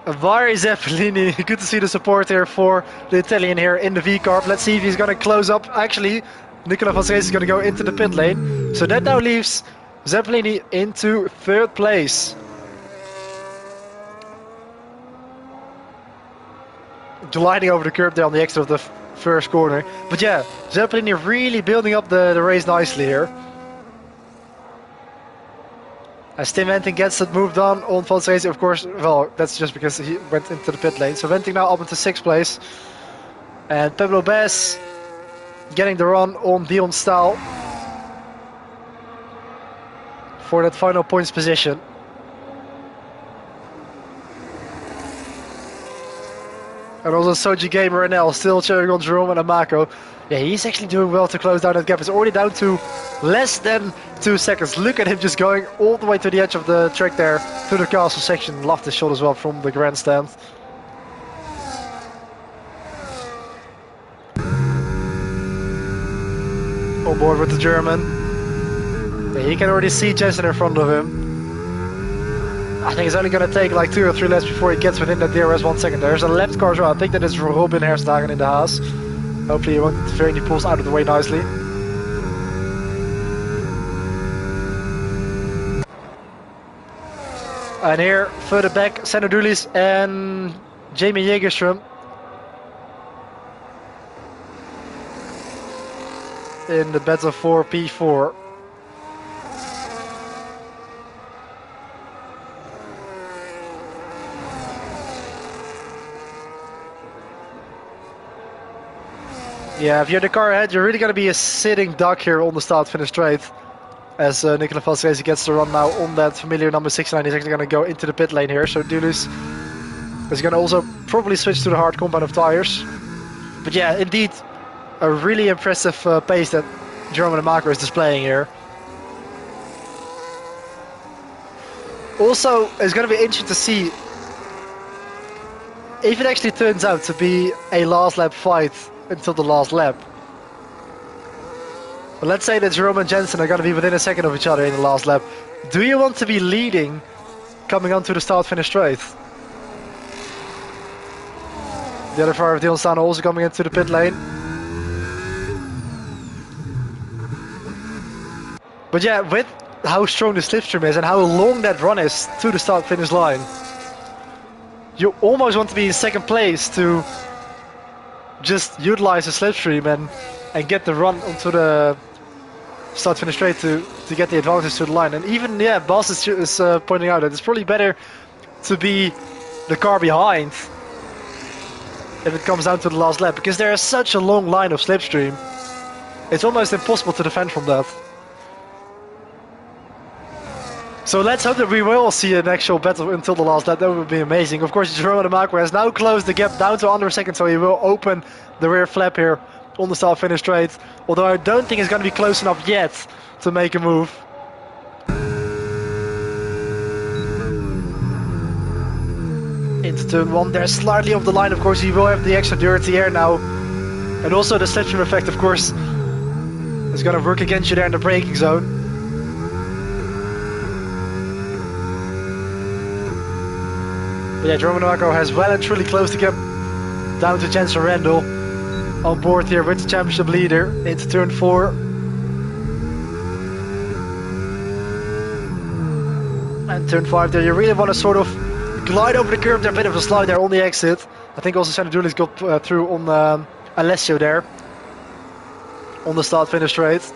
Vari Zeppelini, good to see the support here for the Italian here in the V-Carb. Let's see if he's going to close up. Actually, Nicola Valserese is going to go into the pit lane. So that now leaves Zeppelini into 3rd place. Gliding over the curb there on the exit of the first corner. But yeah, Zeppelini really building up the race nicely here. As Tim Wentink gets it moved on Valserese, of course, well, that's just because he went into the pit lane. So Wentink now up into 6th place. And Pablo Bass getting the run on Dion Staal for that final points position. And also Soji Gamer and L still cheering on Jerome and Amako. Yeah, he's actually doing well to close down that gap. It's already down to less than 2 seconds. Look at him just going all the way to the edge of the track there, through the castle section. Love this shot as well from the grandstand. On board with the German. Yeah, he can already see Jensen in front of him. I think it's only going to take like 2 or 3 laps before he gets within that DRS 1 second. There's a left car as well. I think that is Robin Herstagen in the house. Hopefully he won't interfere and he pulls out of the way nicely. And here, further back, Sander Dulis and Jamie Jägerström. In the battle for P4. Yeah, if you're the car ahead, you're really going to be a sitting duck here on the start-finish straight. As Nicola Valsrezi gets the run now on that familiar number 69. He's actually going to go into the pit lane here. So Dulis is going to also probably switch to the hard compound of tires. But yeah, indeed, a really impressive pace that Jerome Amako is displaying here. Also, it's going to be interesting to see if it actually turns out to be a last lap fight until the last lap. But let's say that Jerome and Jensen are going to be within a second of each other in the last lap. Do you want to be leading coming onto the start-finish straight? The other car of Dion Stano also coming into the pit lane. But yeah, with how strong the slipstream is and how long that run is to the start-finish line, you almost want to be in second place to just utilize the slipstream and get the run onto the start-finish straight to get the advantage to the line. And even, yeah, Bas is pointing out that it's probably better to be the car behind if it comes down to the last lap, because there is such a long line of slipstream. It's almost impossible to defend from that. So let's hope that we will see an actual battle until the last lap. That would be amazing. Of course, Jerome Amako has now closed the gap down to under a second, so he will open the rear flap here on the start-finish straight. Although I don't think it's going to be close enough yet to make a move. Into turn 1, they're slightly off the line. Of course, he will have the extra dirty air now. And also the slipstream effect, of course, is going to work against you there in the braking zone. But yeah, Jerome Amako has well and truly closed the gap down to Jensen Randall on board here with the championship leader into turn 4. And turn 5 there, you really want to sort of glide over the curb there, a bit of a slide there on the exit. I think also Sander Dulis got through on Alessio there on the start-finish straight.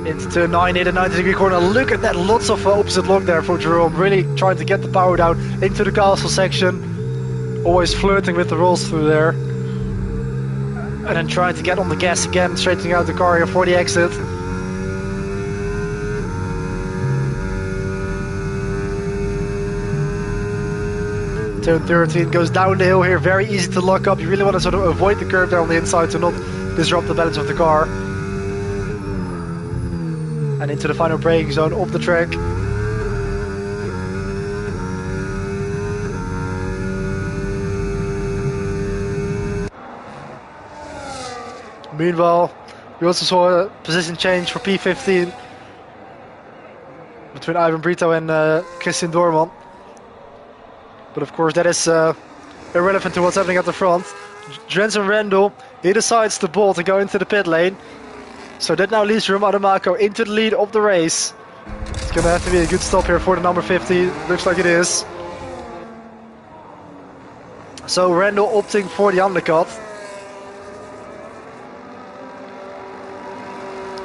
Into turn 9, in a 90-degree corner. Look at that, lots of opposite lock there for Jerome. Really trying to get the power down into the castle section. Always flirting with the rolls through there. And then trying to get on the gas again, straightening out the car here for the exit. Turn 13 goes down the hill here, very easy to lock up. You really want to sort of avoid the curve there on the inside to not disrupt the balance of the car. And into the final braking zone of the track. Meanwhile, we also saw a position change for P15 between Ivan Brito and Christian Doorman. But of course that is irrelevant to what's happening at the front. Jensen Randall, he decides to bolt and go into the pit lane. So that now leads Jerome Amako into the lead of the race. It's going to have to be a good stop here for the number 50. Looks like it is. So Randall opting for the undercut.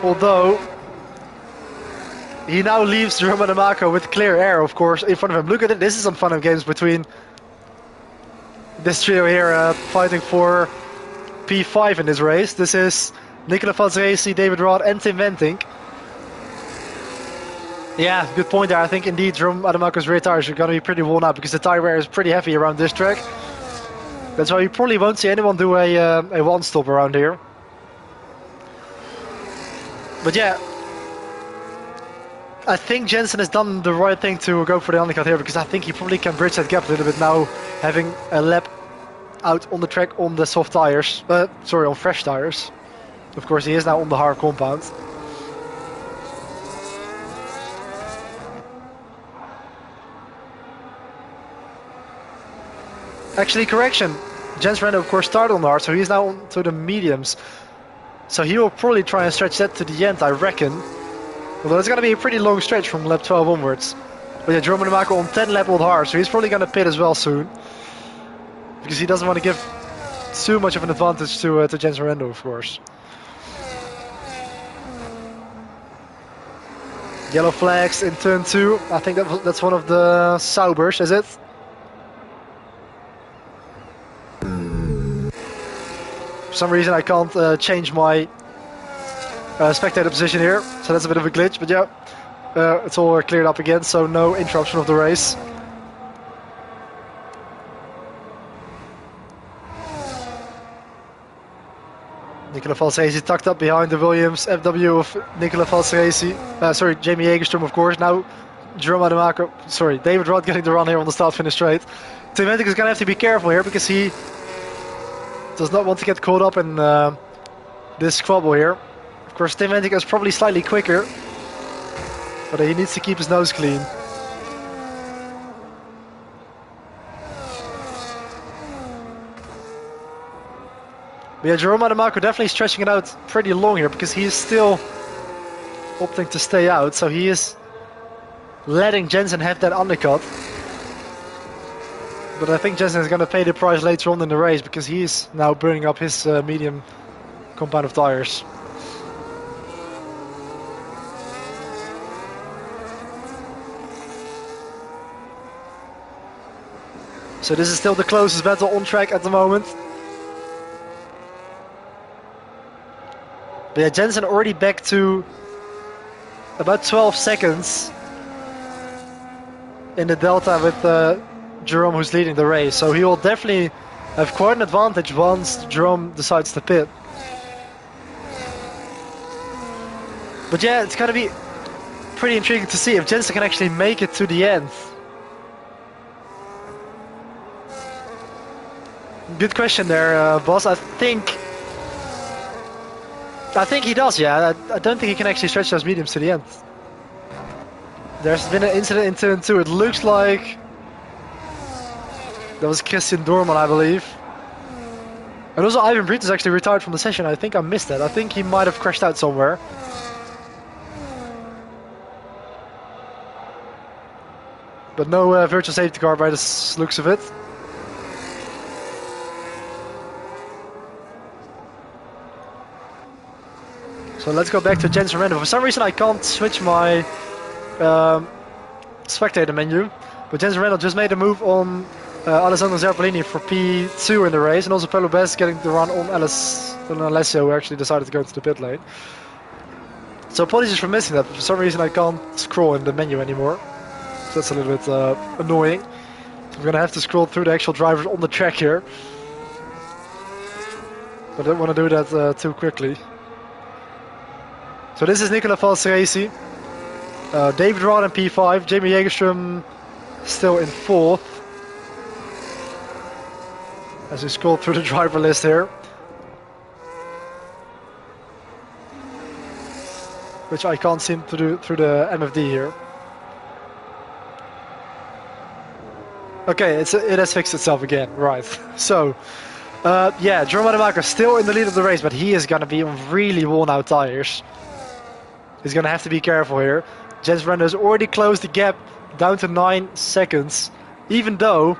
Although he now leaves Jerome Amako with clear air, of course, in front of him. Look at it. This is some fun of games between this trio here fighting for P5 in this race. This is Nicola Valsrezi, David Rod and Tim Wenting. Yeah, good point there. I think indeed Jerome Ademako's rear tires are going to be pretty worn out because the tire wear is pretty heavy around this track. That's why you probably won't see anyone do a one-stop around here. But yeah, I think Jensen has done the right thing to go for the undercut here because I think he probably can bridge that gap a little bit now, having a lap out on the track on the soft tires. Sorry, on fresh tires. Of course, he is now on the hard compound. Actually, correction. Jens Rando, of course, started on the hard, so he's now on to the mediums. So he will probably try and stretch that to the end, I reckon. Although it's going to be a pretty long stretch from lap 12 onwards. But yeah, Jerome Ademako on 10 lap old hard, so he's probably going to pit as well soon. Because he doesn't want to give too much of an advantage to Jens Rando, of course. Yellow flags in turn 2. I think that's one of the Saubers, is it? For some reason I can't change my spectator position here, so that's a bit of a glitch, but yeah, it's all cleared up again, so no interruption of the race. Nicola Valsaresi tucked up behind the Williams FW of Nicola Valsaresi. Sorry, Jamie Jägerström, of course. Now Jerome Ademako, sorry, David Rod getting the run here on the start-finish straight. Tim Hentic is going to have to be careful here because he does not want to get caught up in this squabble here. Of course, Tim Hentic is probably slightly quicker, but he needs to keep his nose clean. But yeah, Jerome Ademako definitely stretching it out pretty long here because he is still opting to stay out, so he is letting Jensen have that undercut. But I think Jensen is going to pay the price later on in the race because he is now burning up his medium compound of tires. So this is still the closest battle on track at the moment. But yeah, Jensen already back to about 12 seconds in the delta with Jerome, who's leading the race. So he will definitely have quite an advantage once Jerome decides to pit. But yeah, it's going to be pretty intriguing to see if Jensen can actually make it to the end. Good question there, boss. I think he does, yeah. I don't think he can actually stretch those mediums to the end. There's been an incident in turn 2. It looks like that was Christian Dorman, I believe. And also Ivan Breed is actually retired from the session. I think I missed that. I think he might have crashed out somewhere. But no virtual safety car by the looks of it. So let's go back to Jensen Rando. For some reason I can't switch my spectator menu, but Jensen Rando just made a move on Alessandro Zerpolini for P2 in the race, and also Pelo Best getting the run on Alessio, who actually decided to go into the pit lane. So apologies for missing that, but for some reason I can't scroll in the menu anymore. So that's a little bit annoying. So I'm going to have to scroll through the actual drivers on the track here. But I don't want to do that too quickly. So this is Nicola Valsaresi, David Rod in P5, Jamie Jägerström still in 4th. As we scroll through the driver list here. Which I can't seem to do through the MFD here. Okay, it has fixed itself again, right. So, yeah, Jerome Ademako still in the lead of the race, but he is going to be on really worn out tires. He's going to have to be careful here. Jensen Rando has already closed the gap down to 9 seconds, even though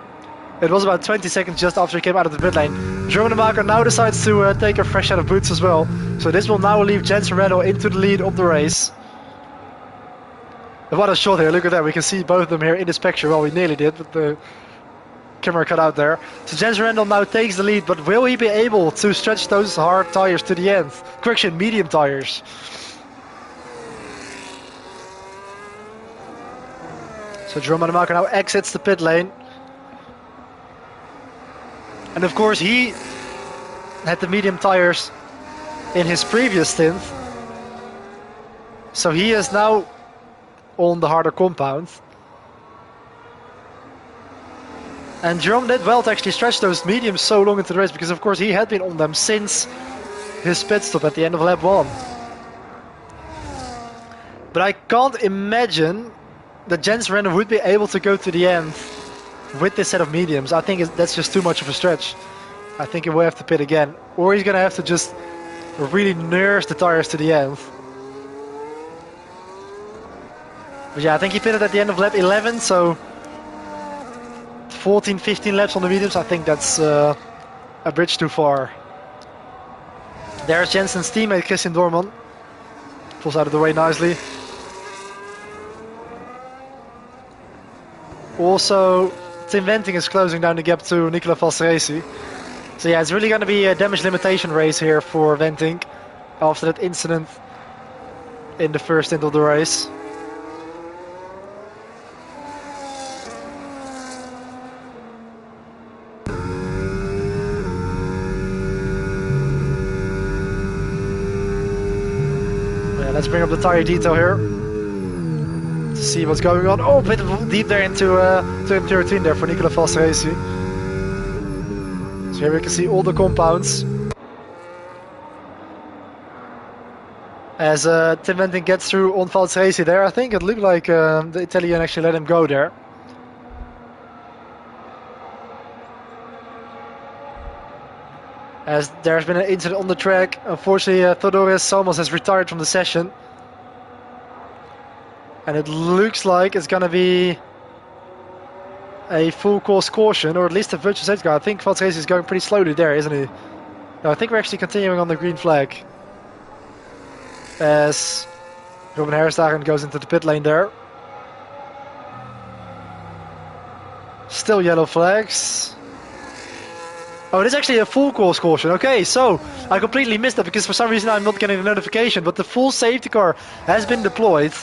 it was about 20 seconds just after he came out of the pit lane. Jerome Ademako now decides to take a fresh set of boots as well. So this will now leave Jensen Rando into the lead of the race. And what a shot here, look at that. We can see both of them here in this picture. Well, we nearly did, but the camera cut out there. So Jensen Rando now takes the lead, but will he be able to stretch those hard tires to the end? Correction, medium tires. So Jerome Marco now exits the pit lane. And of course he had the medium tires in his previous stint. So he is now on the harder compound. And Jerome did well to actually stretch those mediums so long into the race, because of course he had been on them since his pit stop at the end of lap 1. But I can't imagine that Jens Renner would be able to go to the end with this set of mediums. I think that's just too much of a stretch. I think he will have to pit again, or he's going to have to just really nurse the tires to the end. But yeah, I think he pitted at the end of lap 11, so 14, 15 laps on the mediums. I think that's a bridge too far. There's Jensen's teammate Christian Doorman. Pulls out of the way nicely. Also, Tim Wenting is closing down the gap to Nicola Valseresi. So yeah, it's really going to be a damage limitation race here for Wenting after that incident in the first stint of the race. Yeah, let's bring up the tire detail here to see what's going on. Oh, a bit deep there into turn 13 there for Nicola Valseresi. So here we can see all the compounds. As Tim Wenting gets through on Valseresi there, I think it looked like the Italian actually let him go there. As there's been an incident on the track, unfortunately Theodoros Somos has retired from the session. And it looks like it's going to be a full course caution, or at least a virtual safety car. I think Valseresi is going pretty slowly there, isn't he? No, I think we're actually continuing on the green flag. As Robin Herrestagen goes into the pit lane there. Still yellow flags. Oh, it is actually a full course caution. Okay, so I completely missed that because for some reason I'm not getting the notification, but the full safety car has been deployed.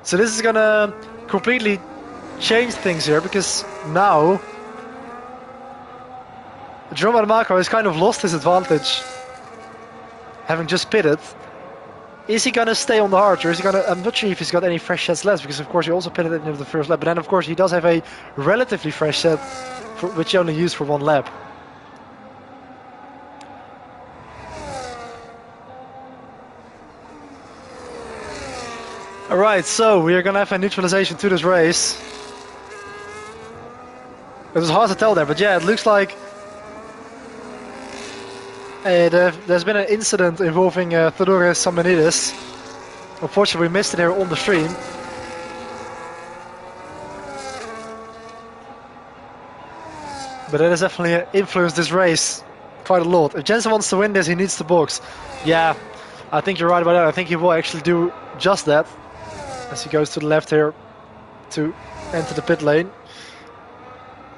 So this is gonna completely change things here, because now Jerome Marco has kind of lost his advantage, having just pitted. Is he gonna stay on the hard, or is he gonna? I'm not sure if he's got any fresh sets left, because of course he also pitted at the end of the first lap. But then of course he does have a relatively fresh set, which he only used for one lap. Alright, so we are gonna have a neutralization to this race. It was hard to tell there, but yeah, it looks like there's been an incident involving Theodoros Samanidis. Unfortunately, we missed it here on the stream. But it has definitely influenced this race quite a lot. If Jensen wants to win this, he needs to box. Yeah, I think you're right about that. I think he will actually do just that, as he goes to the left here to enter the pit lane.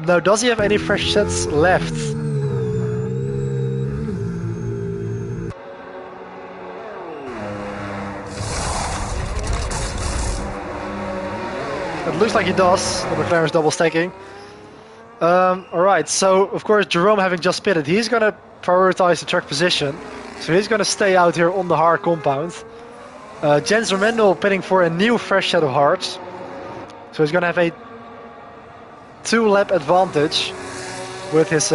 Now, does he have any fresh sets left? It looks like he does. The McLaren's double stacking. Alright, so of course Jerome, having just pitted, he's going to prioritize the track position. So he's going to stay out here on the hard compound. Jens Remendel pitting for a new fresh set of hards. So he's going to have a 2-lap advantage with his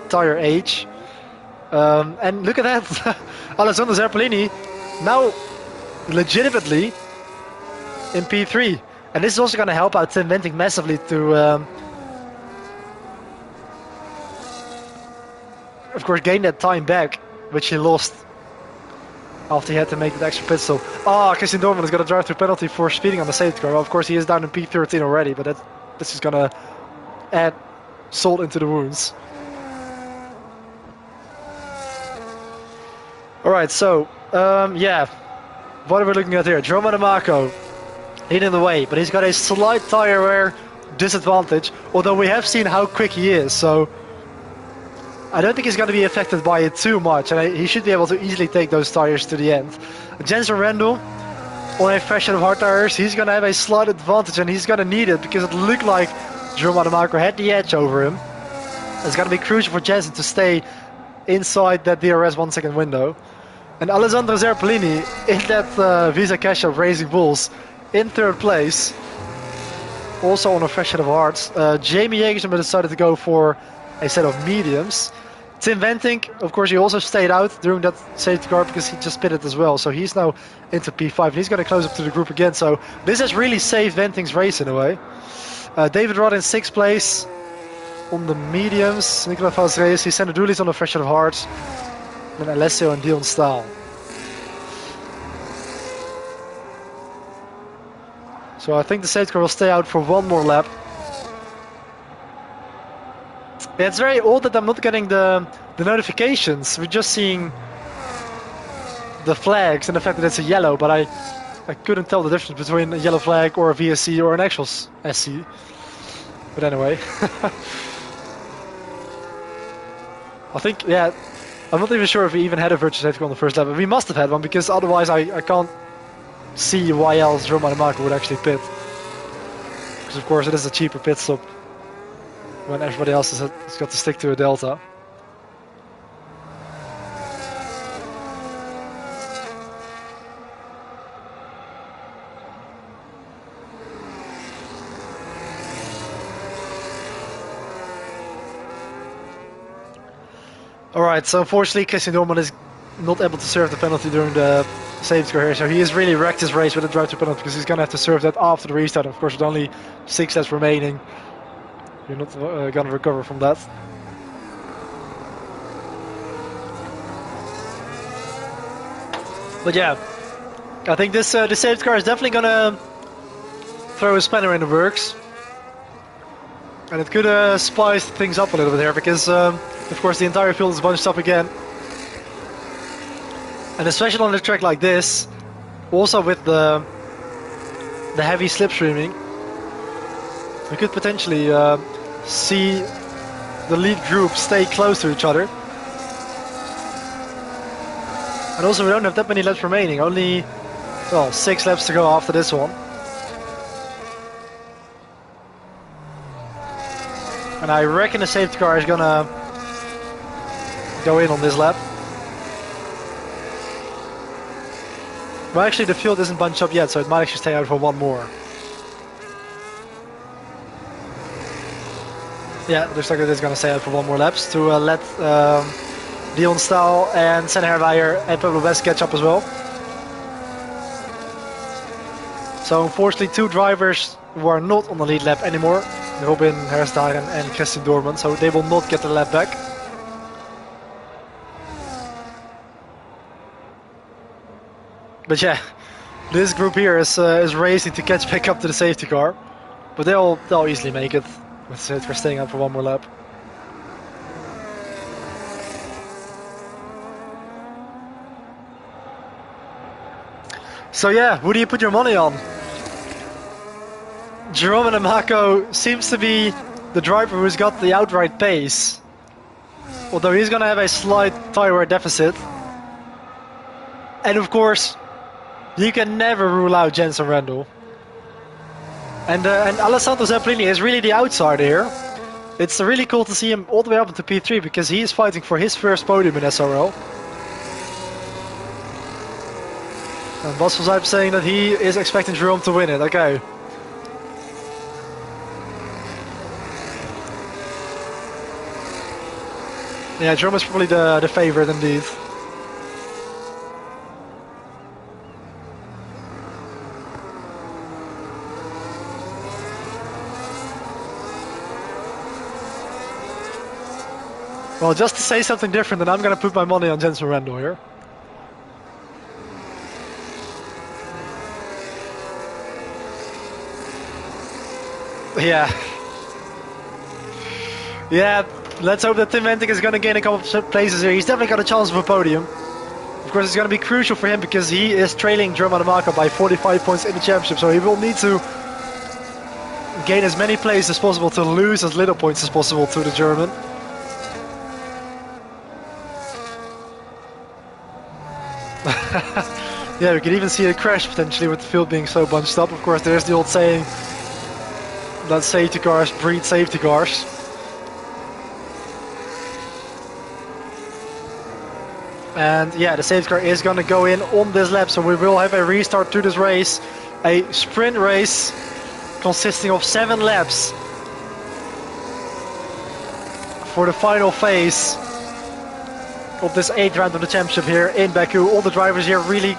tire age. And look at that, Alessandro Zerpolini now legitimately in P3. And this is also going to help out Tim Wenting massively to, of course, gain that time back, which he lost after he had to make that extra pit stop. Ah, Christian Dorman is going to drive through penalty for speeding on the safety car. Well, of course, he is down in P13 already, but this is going to add salt into the wounds. Alright, so, yeah, what are we looking at here? Jerome Marco leading the way, but he's got a slight tire wear disadvantage, although we have seen how quick he is, so I don't think he's going to be affected by it too much, and he should be able to easily take those tires to the end. Jensen Randall on a fresh set of hard tires, he's going to have a slight advantage, and he's going to need it because it looked like Jerome Ademaker had the edge over him. It's going to be crucial for Jensen to stay inside that DRS 1 second window. And Alessandro Zerpolini in that Visa Cash App Racing Bulls in third place. Also on a fresh set of hards. Jamie Jagerson decided to go for a set of mediums. Tim Ventink, of course, he also stayed out during that safety car because he just pitted as well. So he's now into P5 and he's going to close up to the group again. So this has really saved Ventink's race in a way. David Rod in 6th place on the mediums. Nicolas Valsreis, Sander Dooley's on a fresh set of hards. And Alessio and Dion Staal. So I think the safety car will stay out for one more lap. Yeah, it's very odd that I'm not getting the notifications. We're just seeing the flags and the fact that it's a yellow, but I couldn't tell the difference between a yellow flag or a VSC or an actual SC. But anyway. I think, yeah, I'm not even sure if we even had a virtual safety car on the first lap, but we must have had one because otherwise I can't see why else Jerome Ademaker would actually pit. Because of course it is a cheaper pit stop when everybody else has got to stick to a delta. Alright, so unfortunately Christian Dorman is not able to serve the penalty during the safety car here, so he has really wrecked his race with a drive-through penalty because he's going to have to serve that after the restart. Of course, with only 6 laps remaining, you're not going to recover from that. But yeah, I think this the safety car is definitely going to throw a spanner in the works. And it could spice things up a little bit here because, of course, the entire field is bunched up again. And especially on a track like this, also with the heavy slipstreaming, we could potentially see the lead group stay close to each other. And also we don't have that many laps remaining, only, well, 6 laps to go after this one. And I reckon the safety car is gonna go in on this lap. Well, actually the field isn't bunched up yet, so it might actually stay out for one more. Yeah, looks like it is going to stay out for one more laps to let Dion Staal and Sen Herweyer and Pablo West catch up as well. So unfortunately 2 drivers who are not on the lead lap anymore, Robin Hersthagen and Christian Dorman, so they will not get the lap back. But yeah, this group here is racing to catch back up to the safety car, but they'll easily make it with the safety car staying out for one more lap. So yeah, who do you put your money on? Jerome Ademaker seems to be the driver who's got the outright pace, although he's going to have a slight tire wear deficit. And of course, you can never rule out Jensen Randall. And Alessandro Zerpolini is really the outsider here. It's really cool to see him all the way up into P3 because he is fighting for his first podium in SRL. And Bas van Zijp saying that he is expecting Jerome to win it. Okay. Yeah, Jerome is probably the favorite indeed. Well, just to say something different, then I'm going to put my money on Jensen Randall here. Yeah. Yeah, let's hope that Tim Ventink is going to gain a couple of places here. He's definitely got a chance of a podium. Of course, it's going to be crucial for him because he is trailing Jerome Ademaker by 45 points in the championship, so he will need to gain as many places as possible to lose as little points as possible to the German. Yeah, we could even see a crash potentially with the field being so bunched up. Of course, there's the old saying that safety cars breed safety cars. And yeah, the safety car is going to go in on this lap, so we will have a restart to this race. A sprint race consisting of 7 laps for the final phase of this 8th round of the championship here in Baku. All the drivers here really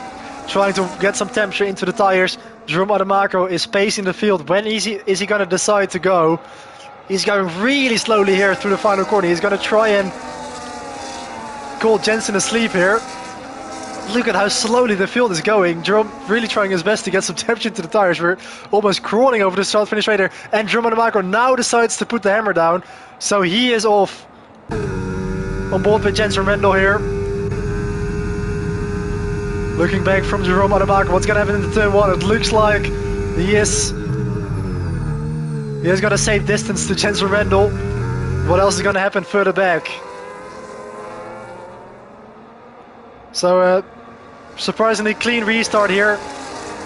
trying to get some temperature into the tires. Jerome Adamako is pacing the field. When is he going to decide to go? He's going really slowly here through the final corner. He's going to try and call Jensen asleep here. Look at how slowly the field is going. Jerome really trying his best to get some temperature into the tires. We're almost crawling over the start finish right there. And Jerome Adamako now decides to put the hammer down. So he is off on board with Jensen Rendel here. Looking back from Jerome Adamako, what's going to happen into turn 1? It looks like he has got a safe distance to Jensen Rendel. What else is going to happen further back? So surprisingly clean restart here,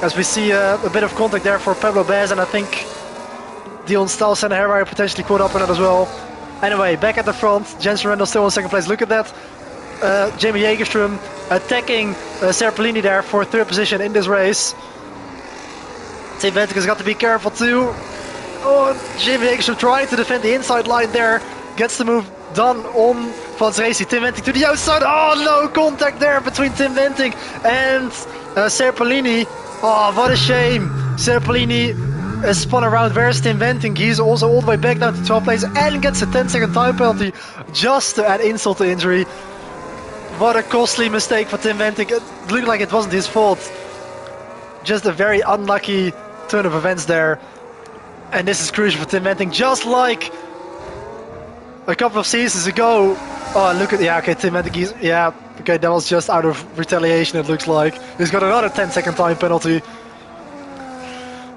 as we see a bit of contact there for Pablo Bez, and I think Dion Stals and Herrera potentially caught up in it as well. Anyway, back at the front, Jensen Rendel still in 2nd place. Look at that. Jamie Jägerström attacking Serpellini there for 3rd position in this race. Tim Ventink has got to be careful too. Oh, Jamie Jägerström trying to defend the inside line there. Gets the move done on Van Zresi. Tim Ventink to the outside. Oh, no contact there between Tim Ventink and Serpellini. Oh, what a shame. Serpellini spun around. Where's Tim Ventink? He's also all the way back down to 12th place and gets a 10-second time penalty just to add insult to injury. What a costly mistake for Tim Ventink. It looked like it wasn't his fault. Just a very unlucky turn of events there. And this is crucial for Tim Ventink. Just like a couple of seasons ago. Oh, look at the okay, Tim Ventink. Yeah, okay, that was just out of retaliation, it looks like. He's got another 10-second time penalty.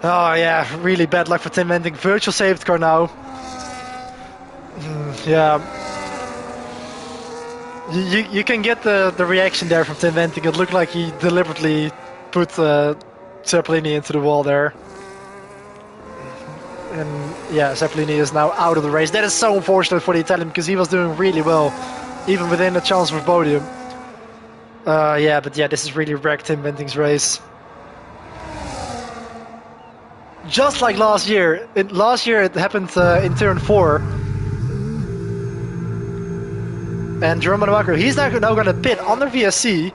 Oh, yeah, really bad luck for Tim Ventink. Virtual safety car now. Yeah. You can get the reaction there from Tim Ventink. It looked like he deliberately put Serpellini into the wall there. And yeah, Serpellini is now out of the race. That is so unfortunate for the Italian because he was doing really well, even within a chance for podium. Yeah, but yeah, this has really wrecked Tim Ventink's race. Just like last year. Last year it happened in turn 4. And Jerome Adamako, he's now going to pit under VSC.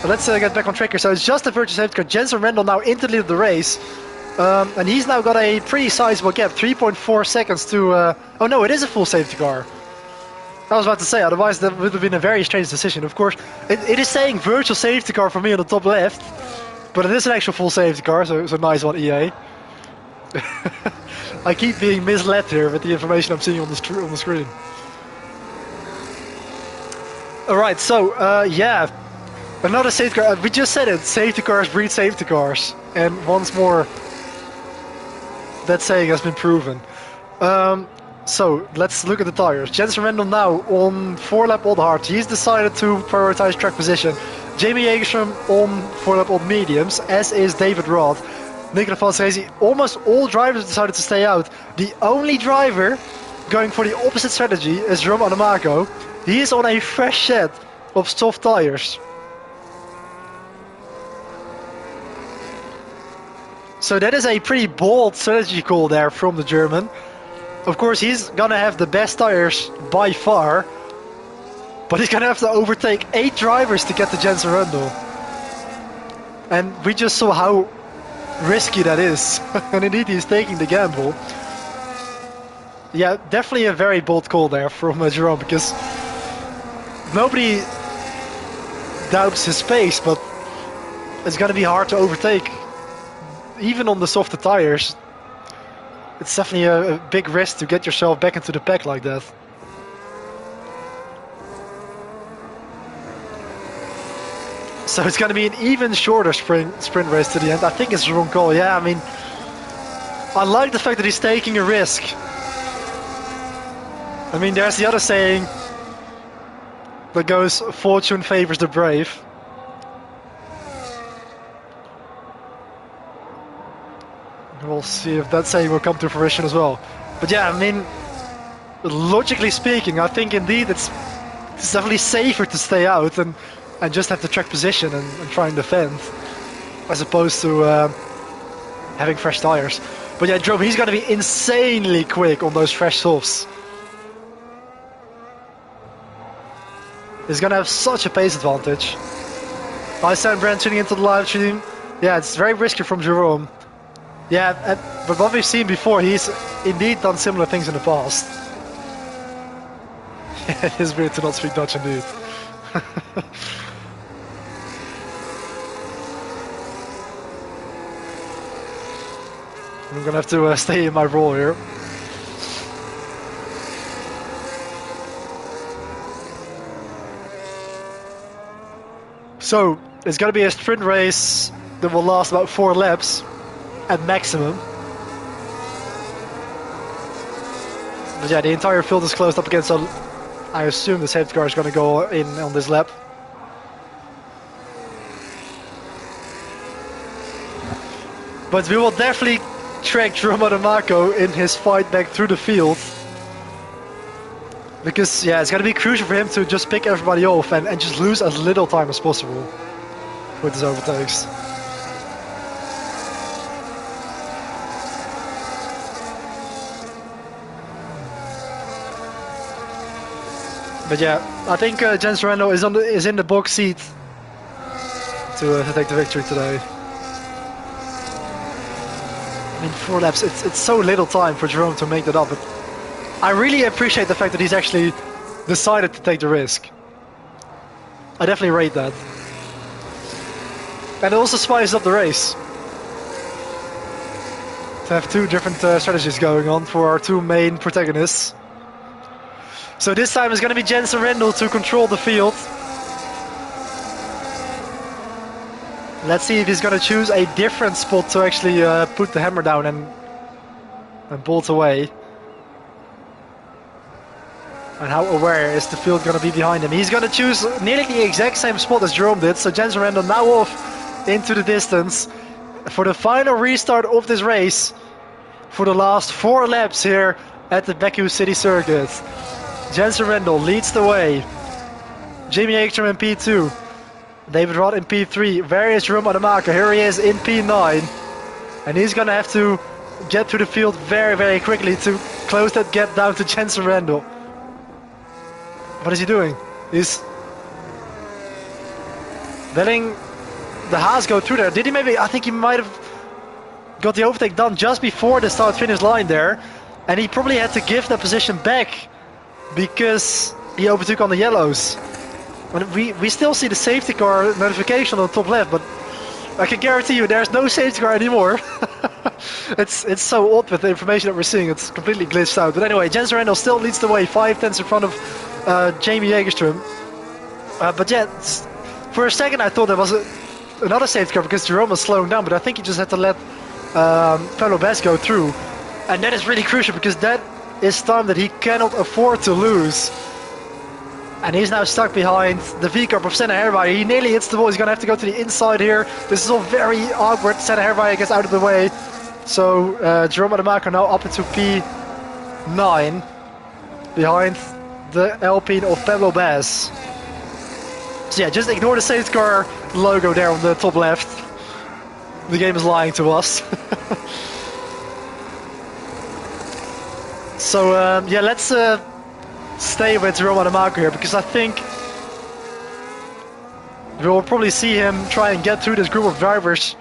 But let's get back on track here. So it's just a virtual safety car. Jensen Rendel now into the lead of the race. And he's now got a pretty sizable gap, 3.4 seconds to... oh no, it is a full safety car. I was about to say, otherwise that would have been a very strange decision. Of course, it is saying virtual safety car for me on the top left. But it is an actual full safety car, so it's a nice one, EA. I keep being misled here with the information I'm seeing on the screen. Alright, so, yeah. Another safety car. We just said it. Safety cars breed safety cars. And once more, that saying has been proven. So, let's look at the tires. Jensen Rendel now on 4-lap old hards. He's decided to prioritize track position. Jamie Jägerström on 4-lap old mediums, as is David Roth. Niek van Gelder. Almost all drivers decided to stay out. The only driver going for the opposite strategy is Jerome Adamako. He is on a fresh set of soft tires. So that is a pretty bold strategy call there from the German. Of course, he's gonna have the best tires by far, but he's gonna have to overtake 8 drivers to get to Jensen Rendel. And we just saw how risky that is. And indeed, he's taking the gamble. Yeah, definitely a very bold call there from Jerome, because nobody doubts his pace, but it's gonna be hard to overtake. Even on the softer tires, it's definitely a big risk to get yourself back into the pack like that. So it's going to be an even shorter sprint race to the end. I think it's the wrong call. Yeah, I mean, I like the fact that he's taking a risk. I mean, there's the other saying that goes, fortune favors the brave. see if that saying will come to fruition as well. But yeah, I mean, logically speaking, I think indeed it's definitely safer to stay out and just have the track position and try and defend, as opposed to having fresh tires. But yeah, Jerome, he's going to be insanely quick on those fresh softs. He's going to have such a pace advantage. I sent Brent tuning into the live stream. Yeah, it's very risky from Jerome. Yeah, but what we've seen before, he's indeed done similar things in the past. It is weird to not speak Dutch indeed. I'm gonna have to stay in my role here. So, it's gonna be a sprint race that will last about 4 laps at maximum. But yeah, the entire field is closed up again, so I assume the safety car is gonna go in on this lap. But we will definitely track Jerome Adamako in his fight back through the field. Because, yeah, it's going to be crucial for him to just pick everybody off and just lose as little time as possible with his overtakes. But yeah, I think Jens Randall is in the box seat to take the victory today. I mean, 4 laps, it's so little time for Jerome to make that up. But I really appreciate the fact that he's actually decided to take the risk. I definitely rate that. And it also spices up the race. To have 2 different strategies going on for our 2 main protagonists. So this time it's going to be Jensen Rendel to control the field. Let's see if he's going to choose a different spot to actually put the hammer down and bolt away. And how aware is the field going to be behind him? He's going to choose nearly the exact same spot as Jerome did. So Jensen Rendel now off into the distance for the final restart of this race for the last 4 laps here at the Baku City Circuit. Jensen Rendel leads the way. Jamie Ekstrom in P2. David Rott in P3. Where is Jerome Adamako? Here he is in P9. And he's going to have to get through the field very, very quickly to close that gap down to Jensen Rendel. What is he doing? He's letting the Haas go through there. Did he maybe? I think he might have got the overtake done just before the start-finish line there. And he probably had to give that position back because he overtook on the yellows. We still see the safety car notification on the top left, but I can guarantee you there's no safety car anymore. It's so odd with the information that we're seeing. It's completely glitched out. But anyway, Jensen Rendel still leads the way, 5 tenths in front of Jamie Jägerström. But yeah, for a second I thought there was another safety car because Jerome was slowing down, but I think he just had to let Pablo Bess go through. And that is really crucial because that is time that he cannot afford to lose. And he's now stuck behind the V-Car of Senna Herrweijer. He nearly hits the wall. He's going to have to go to the inside here. This is all very awkward. Senna Herrweijer gets out of the way. So Jerome Adamako now up into P9 behind the Alpine of Pablo Bess. So yeah, just ignore the safety car logo there on the top left. The game is lying to us. So yeah, let's stay with Jerome Adamako here because I think we will probably see him try and get through this group of drivers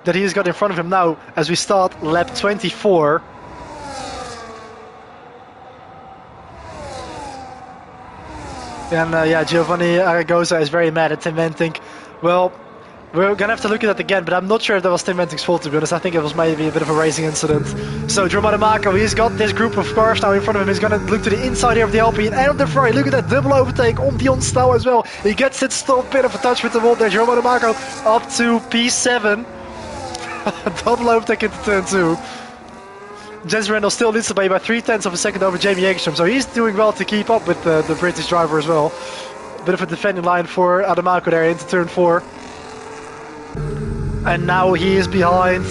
that he's got in front of him now as we start lap 24. And yeah, Giovanni Aragosa is very mad at Tim Venting. Well, we're gonna have to look at that again, but I'm not sure if that was Tim Venting's fault, to be honest. I think it was maybe a bit of a racing incident. So Jerome Adamako, he's got this group of cars now in front of him. He's gonna look to the inside here of the Alpine and of the Ferrari. Look at that double overtake on Dion Stow as well. He gets it, still a bit of a touch with the wall there. Jerome Adamako up to P7. Double overtake into turn 2. Jensen Rendel still leads the way by 3 tenths of a second over Jamie Jägerström, so he's doing well to keep up with the British driver as well. Bit of a defending line for Adamako there into turn 4. And now he is behind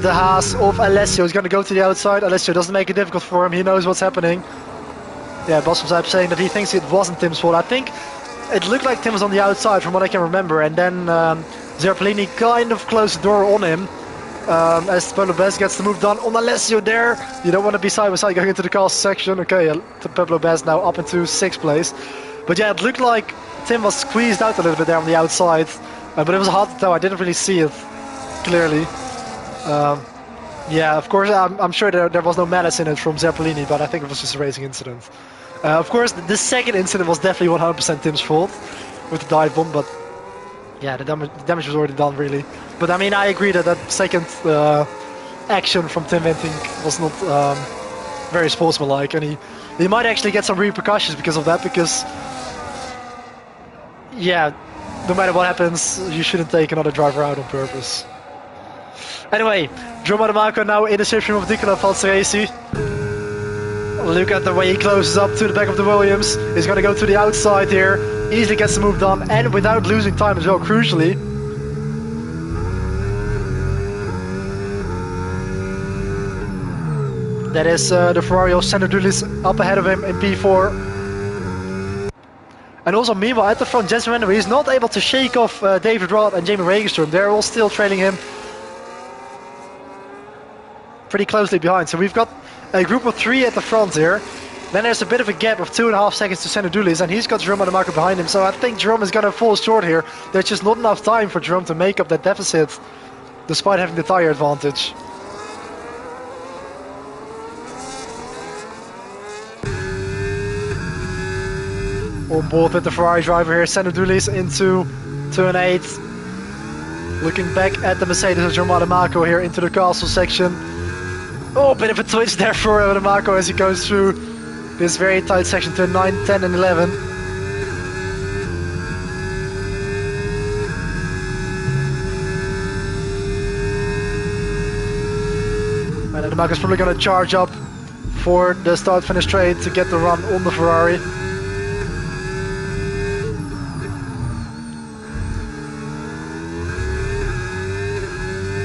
the Haas of Alessio is going to go to the outside. Alessio doesn't make it difficult for him. He knows what's happening. Yeah, Bas van Zijp saying that he thinks it wasn't Tim's fault. I think it looked like Tim was on the outside from what I can remember. And then Zerpolini kind of closed the door on him. As Pablo Bess gets the move done on Alessio there. You don't want to be side by side going into the castle section. Okay, Pablo Bess now up into 6th place. But yeah, it looked like Tim was squeezed out a little bit there on the outside. But it was hard to tell. I didn't really see it clearly. Yeah, of course, I'm sure there was no malice in it from Zerpolini, but I think it was just a racing incident. Of course, the second incident was definitely 100% Tim's fault with the dive bomb, but yeah, the damage was already done, really. But I mean, I agree that that second action from Tim Winting was not very sportsmanlike, and he might actually get some repercussions because of that, because yeah, no matter what happens, you shouldn't take another driver out on purpose. Anyway, João Marco now in the safety room of Nicola Falceresi. Look at the way he closes up to the back of the Williams. He's going to go to the outside here. Easily gets the move done, and without losing time as well, crucially. That is the Ferrari of Sander Dulis up ahead of him in P4. And also, meanwhile, at the front, Jensen Render, he's not able to shake off David Rod and Jamie Regenstrom. They're all still trailing him pretty closely behind. So we've got a group of 3 at the front here. Then there's a bit of a gap of 2.5 seconds to Sander Dulis, and he's got Jerome Marco behind him. So I think Jerome is going to fall short here. There's just not enough time for Jerome to make up that deficit, despite having the tire advantage. On board with the Ferrari driver here, Sander Dulis into turn 8. Looking back at the Mercedes of Jerome Marco here into the castle section. Oh, a bit of a twitch there for Marco as he goes through this very tight section, turn 9, 10 and 11. And Marco's probably going to charge up for the start-finish straight to get the run on the Ferrari.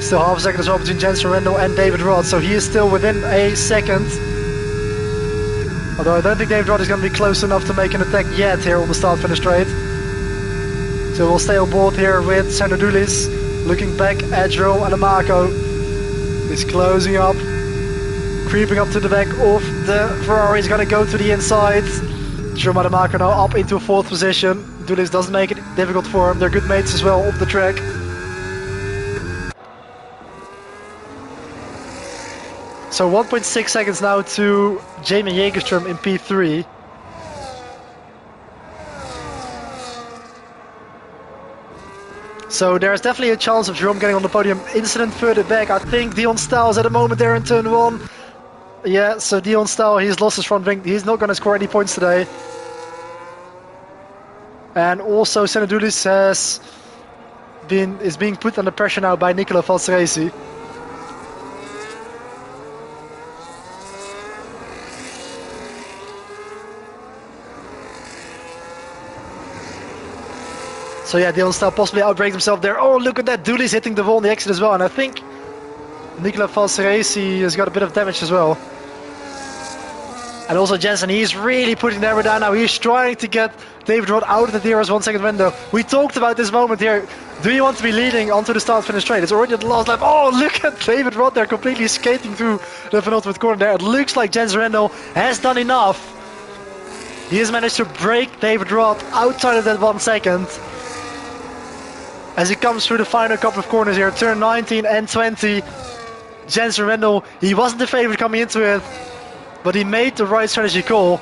Still half a second as well between Jensen Rendel and David Rod, so he is still within a second. Although I don't think David Rod is going to be close enough to make an attack yet here on the start-finish straight. So we'll stay on board here with Sander Dulis, looking back at Jerome Marco. He's closing up, creeping up to the back of the Ferrari. He's going to go to the inside. Jerome Marco now up into 4th position. Dulis doesn't make it difficult for him. They're good mates as well off the track. So 1.6 seconds now to Jamie Jägerström in P3. So there's definitely a chance of Jerome getting on the podium. Incident further back. I think Dion Staal is at the moment there in turn 1. Yeah, so Dion Staal, he's lost his front wing. He's not going to score any points today. And also Sander Dulis is being put under pressure now by Nicola Falceresi. So yeah, Dion Staal possibly outbraked himself there. Oh, look at that, Dulis hitting the wall on the exit as well. And I think Nicola Falceresi has got a bit of damage as well. And also Jensen, he's really putting the hammer down now. He's trying to get David Rod out of the DRS 1 second window. We talked about this moment here. Do you want to be leading onto the start-finish straight? It's already at the last lap. Oh, look at David Rod there completely skating through the penultimate corner there. It looks like Jensen Rendel has done enough. He has managed to break David Rod outside of that 1 second. As he comes through the final couple of corners here, turn 19 and 20. Jensen Rendel, he wasn't the favorite coming into it, but he made the right strategy call.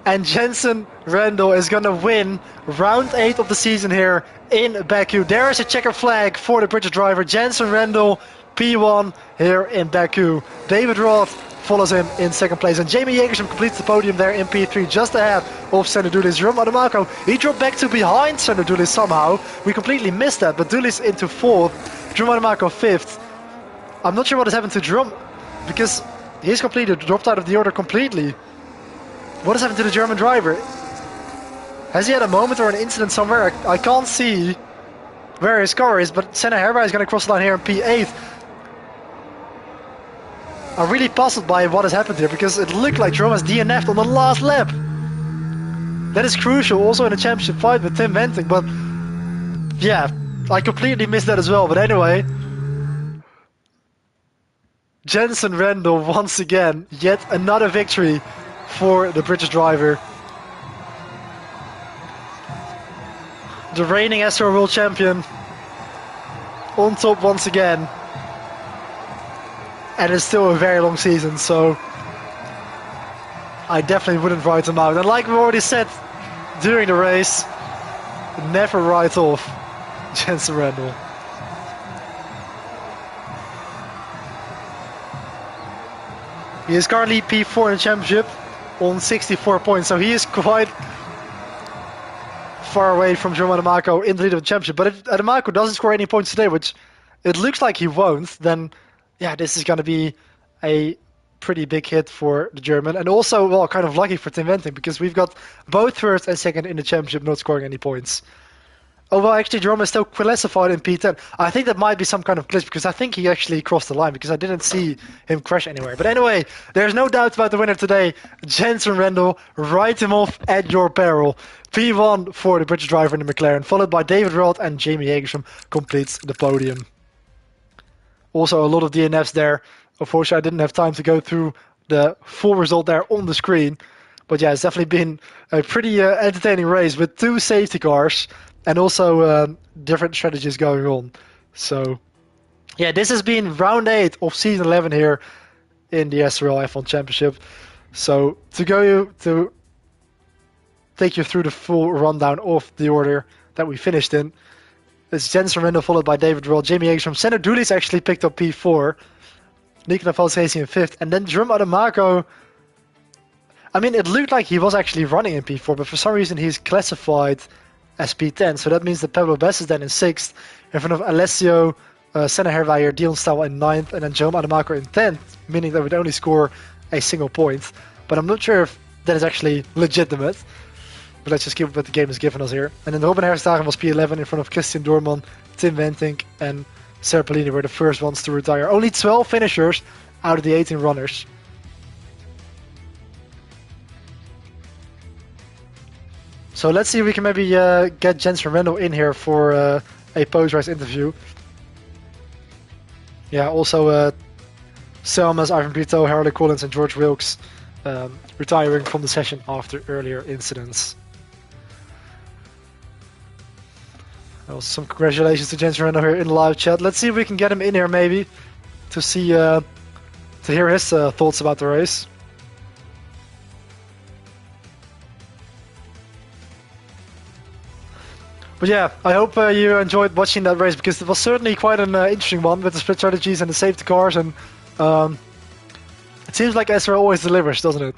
And Jensen Rendel is going to win round 8 of the season here in Baku. There is a checker flag for the British driver, Jensen Rendel, P1 here in Baku. David Rod follows him in 2nd place, and Jamie Jägerström completes the podium there in P3, just ahead of Sander Dulis. Jerome Marco, he dropped back to behind Sander Dulis somehow. We completely missed that, but Dulis into 4th, Jerome Marco 5th. I'm not sure what has happened to Jerome, because he's completely dropped out of the order completely. What has happened to the German driver? Has he had a moment or an incident somewhere? I can't see where his car is, but Senna Herber is going to cross the line here in P8. I'm really puzzled by what has happened here because it looked like Jerome has DNF'd on the last lap. That is crucial also in a championship fight with Tim Venting, but yeah, I completely missed that as well. But anyway, Jensen Randall once again, yet another victory for the British driver. The reigning SRL World Champion on top once again. And it's still a very long season, so I definitely wouldn't write him out. And like we already said during the race, never write off Jensen Randall. He is currently P4 in the championship on 64 points, so he is quite far away from Jerome Adamako in the lead of the championship. But if Adamako doesn't score any points today, which it looks like he won't, then yeah, this is going to be a pretty big hit for the German. And also, well, kind of lucky for Tim Venting, because we've got both first and second in the championship not scoring any points. Oh, well, actually, Jerome is still classified in P10. I think that might be some kind of glitch, because I think he actually crossed the line, because I didn't see him crash anywhere. But anyway, there's no doubt about the winner today. Jensen Randall, write him off at your peril. P1 for the British driver in the McLaren, followed by David Rott and Jamie Hagerstrom completes the podium. Also, a lot of DNFs there. Unfortunately, I didn't have time to go through the full result there on the screen. But yeah, it's definitely been a pretty entertaining race with 2 safety cars and also different strategies going on. So yeah, this has been round 8 of season 11 here in the SRL F1 Championship. So to take you through the full rundown of the order that we finished in, it's Jensen Randall followed by David Rott, Jamie Hagerstrom. Senna Dooley's actually picked up P4. Niek van Gelder racing in 5th. And then Jerome Adamako, I mean, it looked like he was actually running in P4, but for some reason he's classified as P10. So that means that Pablo Bess is then in 6th, in front of Alessio, Senna Herweijer, Dion Staal in 9th, and then Jerome Adamako in 10th, meaning that would only score a single point. But I'm not sure if that is actually legitimate. But let's just keep what the game has given us here. And then Robin Herstagen was P11 in front of Christian Doorman, Tim Venting, and Sarah Pellini were the first ones to retire. Only 12 finishers out of the 18 runners. So let's see if we can maybe get Jensen Randall in here for a post-race interview. Yeah, also Selmas, Ivan Brito, Harold Collins, and George Wilkes retiring from the session after earlier incidents. Well, some congratulations to Jensen Randall here in the live chat. Let's see if we can get him in here maybe to see to hear his thoughts about the race. But yeah, I hope you enjoyed watching that race, because it was certainly quite an interesting one with the split strategies and the safety cars, and it seems like SRL always delivers, doesn't it?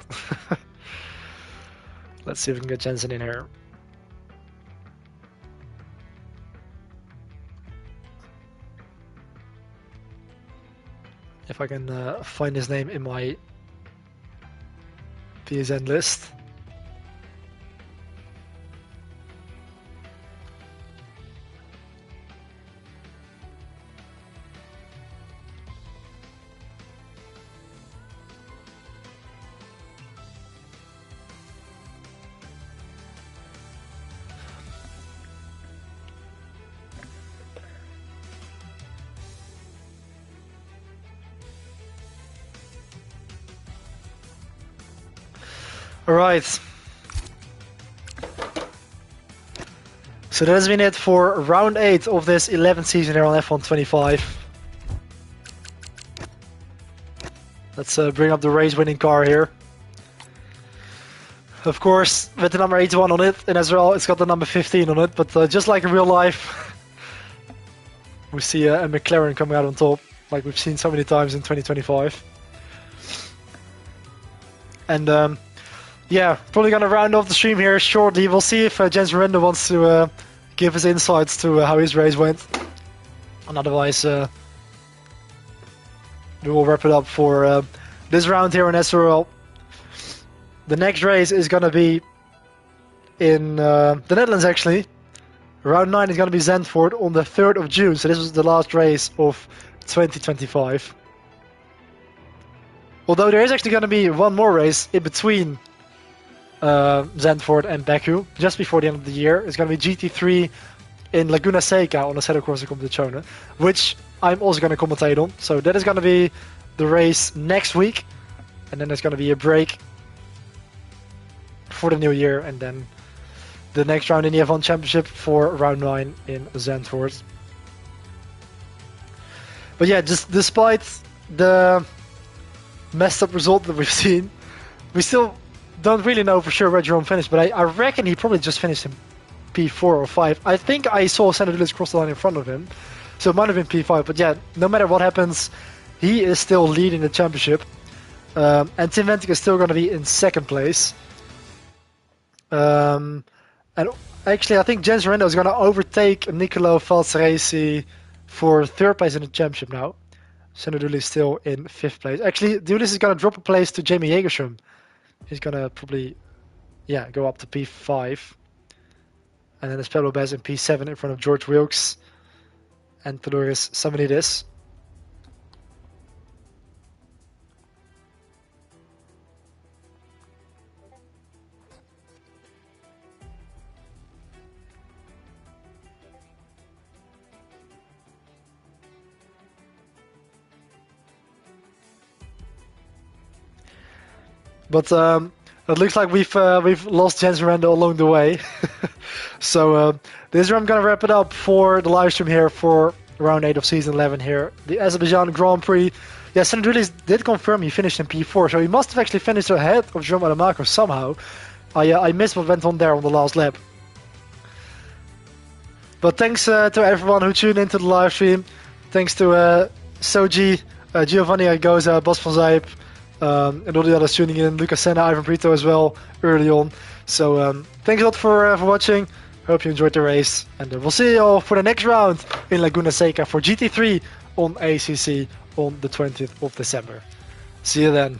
Let's see if we can get Jensen in here. If I can find his name in my PSN list. Alright, so that has been it for round 8 of this 11th season here on F1 25. Let's bring up the race winning car here. Of course, with the number 81 on it, and as well it's got the number 15 on it, but just like in real life, we see a McLaren coming out on top, like we've seen so many times in 2025. And yeah, probably gonna round off the stream here shortly. We'll see if Jensen Randall wants to give his insights to how his race went. And otherwise, we will wrap it up for this round here in SRL. The next race is gonna be in the Netherlands, actually. Round 9 is gonna be Zandvoort on the 3rd of June. So this was the last race of 2025. Although there is actually going to be one more race in between Zandvoort and Baku, just before the end of the year. It's going to be GT3 in Laguna Seca on the Assetto Corsa Competizione, which I'm also going to commentate on. So that is going to be the race next week, and then there's going to be a break for the new year, and then the next round in the F1 Championship for round 9 in Zandvoort. But yeah, just despite the messed up result that we've seen, we still don't really know for sure where Jerome finished, but I reckon he probably just finished in P4 or 5. I think I saw Sanadoulis cross the line in front of him, so it might have been P5, but yeah, no matter what happens, he is still leading the championship. And Tim Ventic is still going to be in second place. And actually, I think Jens Rendo is going to overtake Nicolo Falzaresi for third place in the championship now. Sanadoulis is still in fifth place. Actually, Doulis is going to drop a place to Jamie Jägerstrom. He's going to probably, go up to P5. And then there's Pablo Bez in P7 in front of George Wilkes and Theodoros Samanidis. But it looks like we've lost Jens Rendo along the way. So this is where I'm going to wrap it up for the live stream here for round 8 of season 11 here. The Azerbaijan Grand Prix. Yeah, Sanadoulis did confirm he finished in P4, so he must have actually finished ahead of Jerome Adamako somehow. I missed what went on there on the last lap. But thanks to everyone who tuned into the live stream. Thanks to Soji, Giovanni Agoza, Bas van Zijp, and all the others tuning in, Lucas Senna, Ivan Brito as well early on. So thanks a lot for watching. Hope you enjoyed the race, and we'll see you all for the next round in Laguna Seca for GT3 on ACC on the 20th of December. See you then.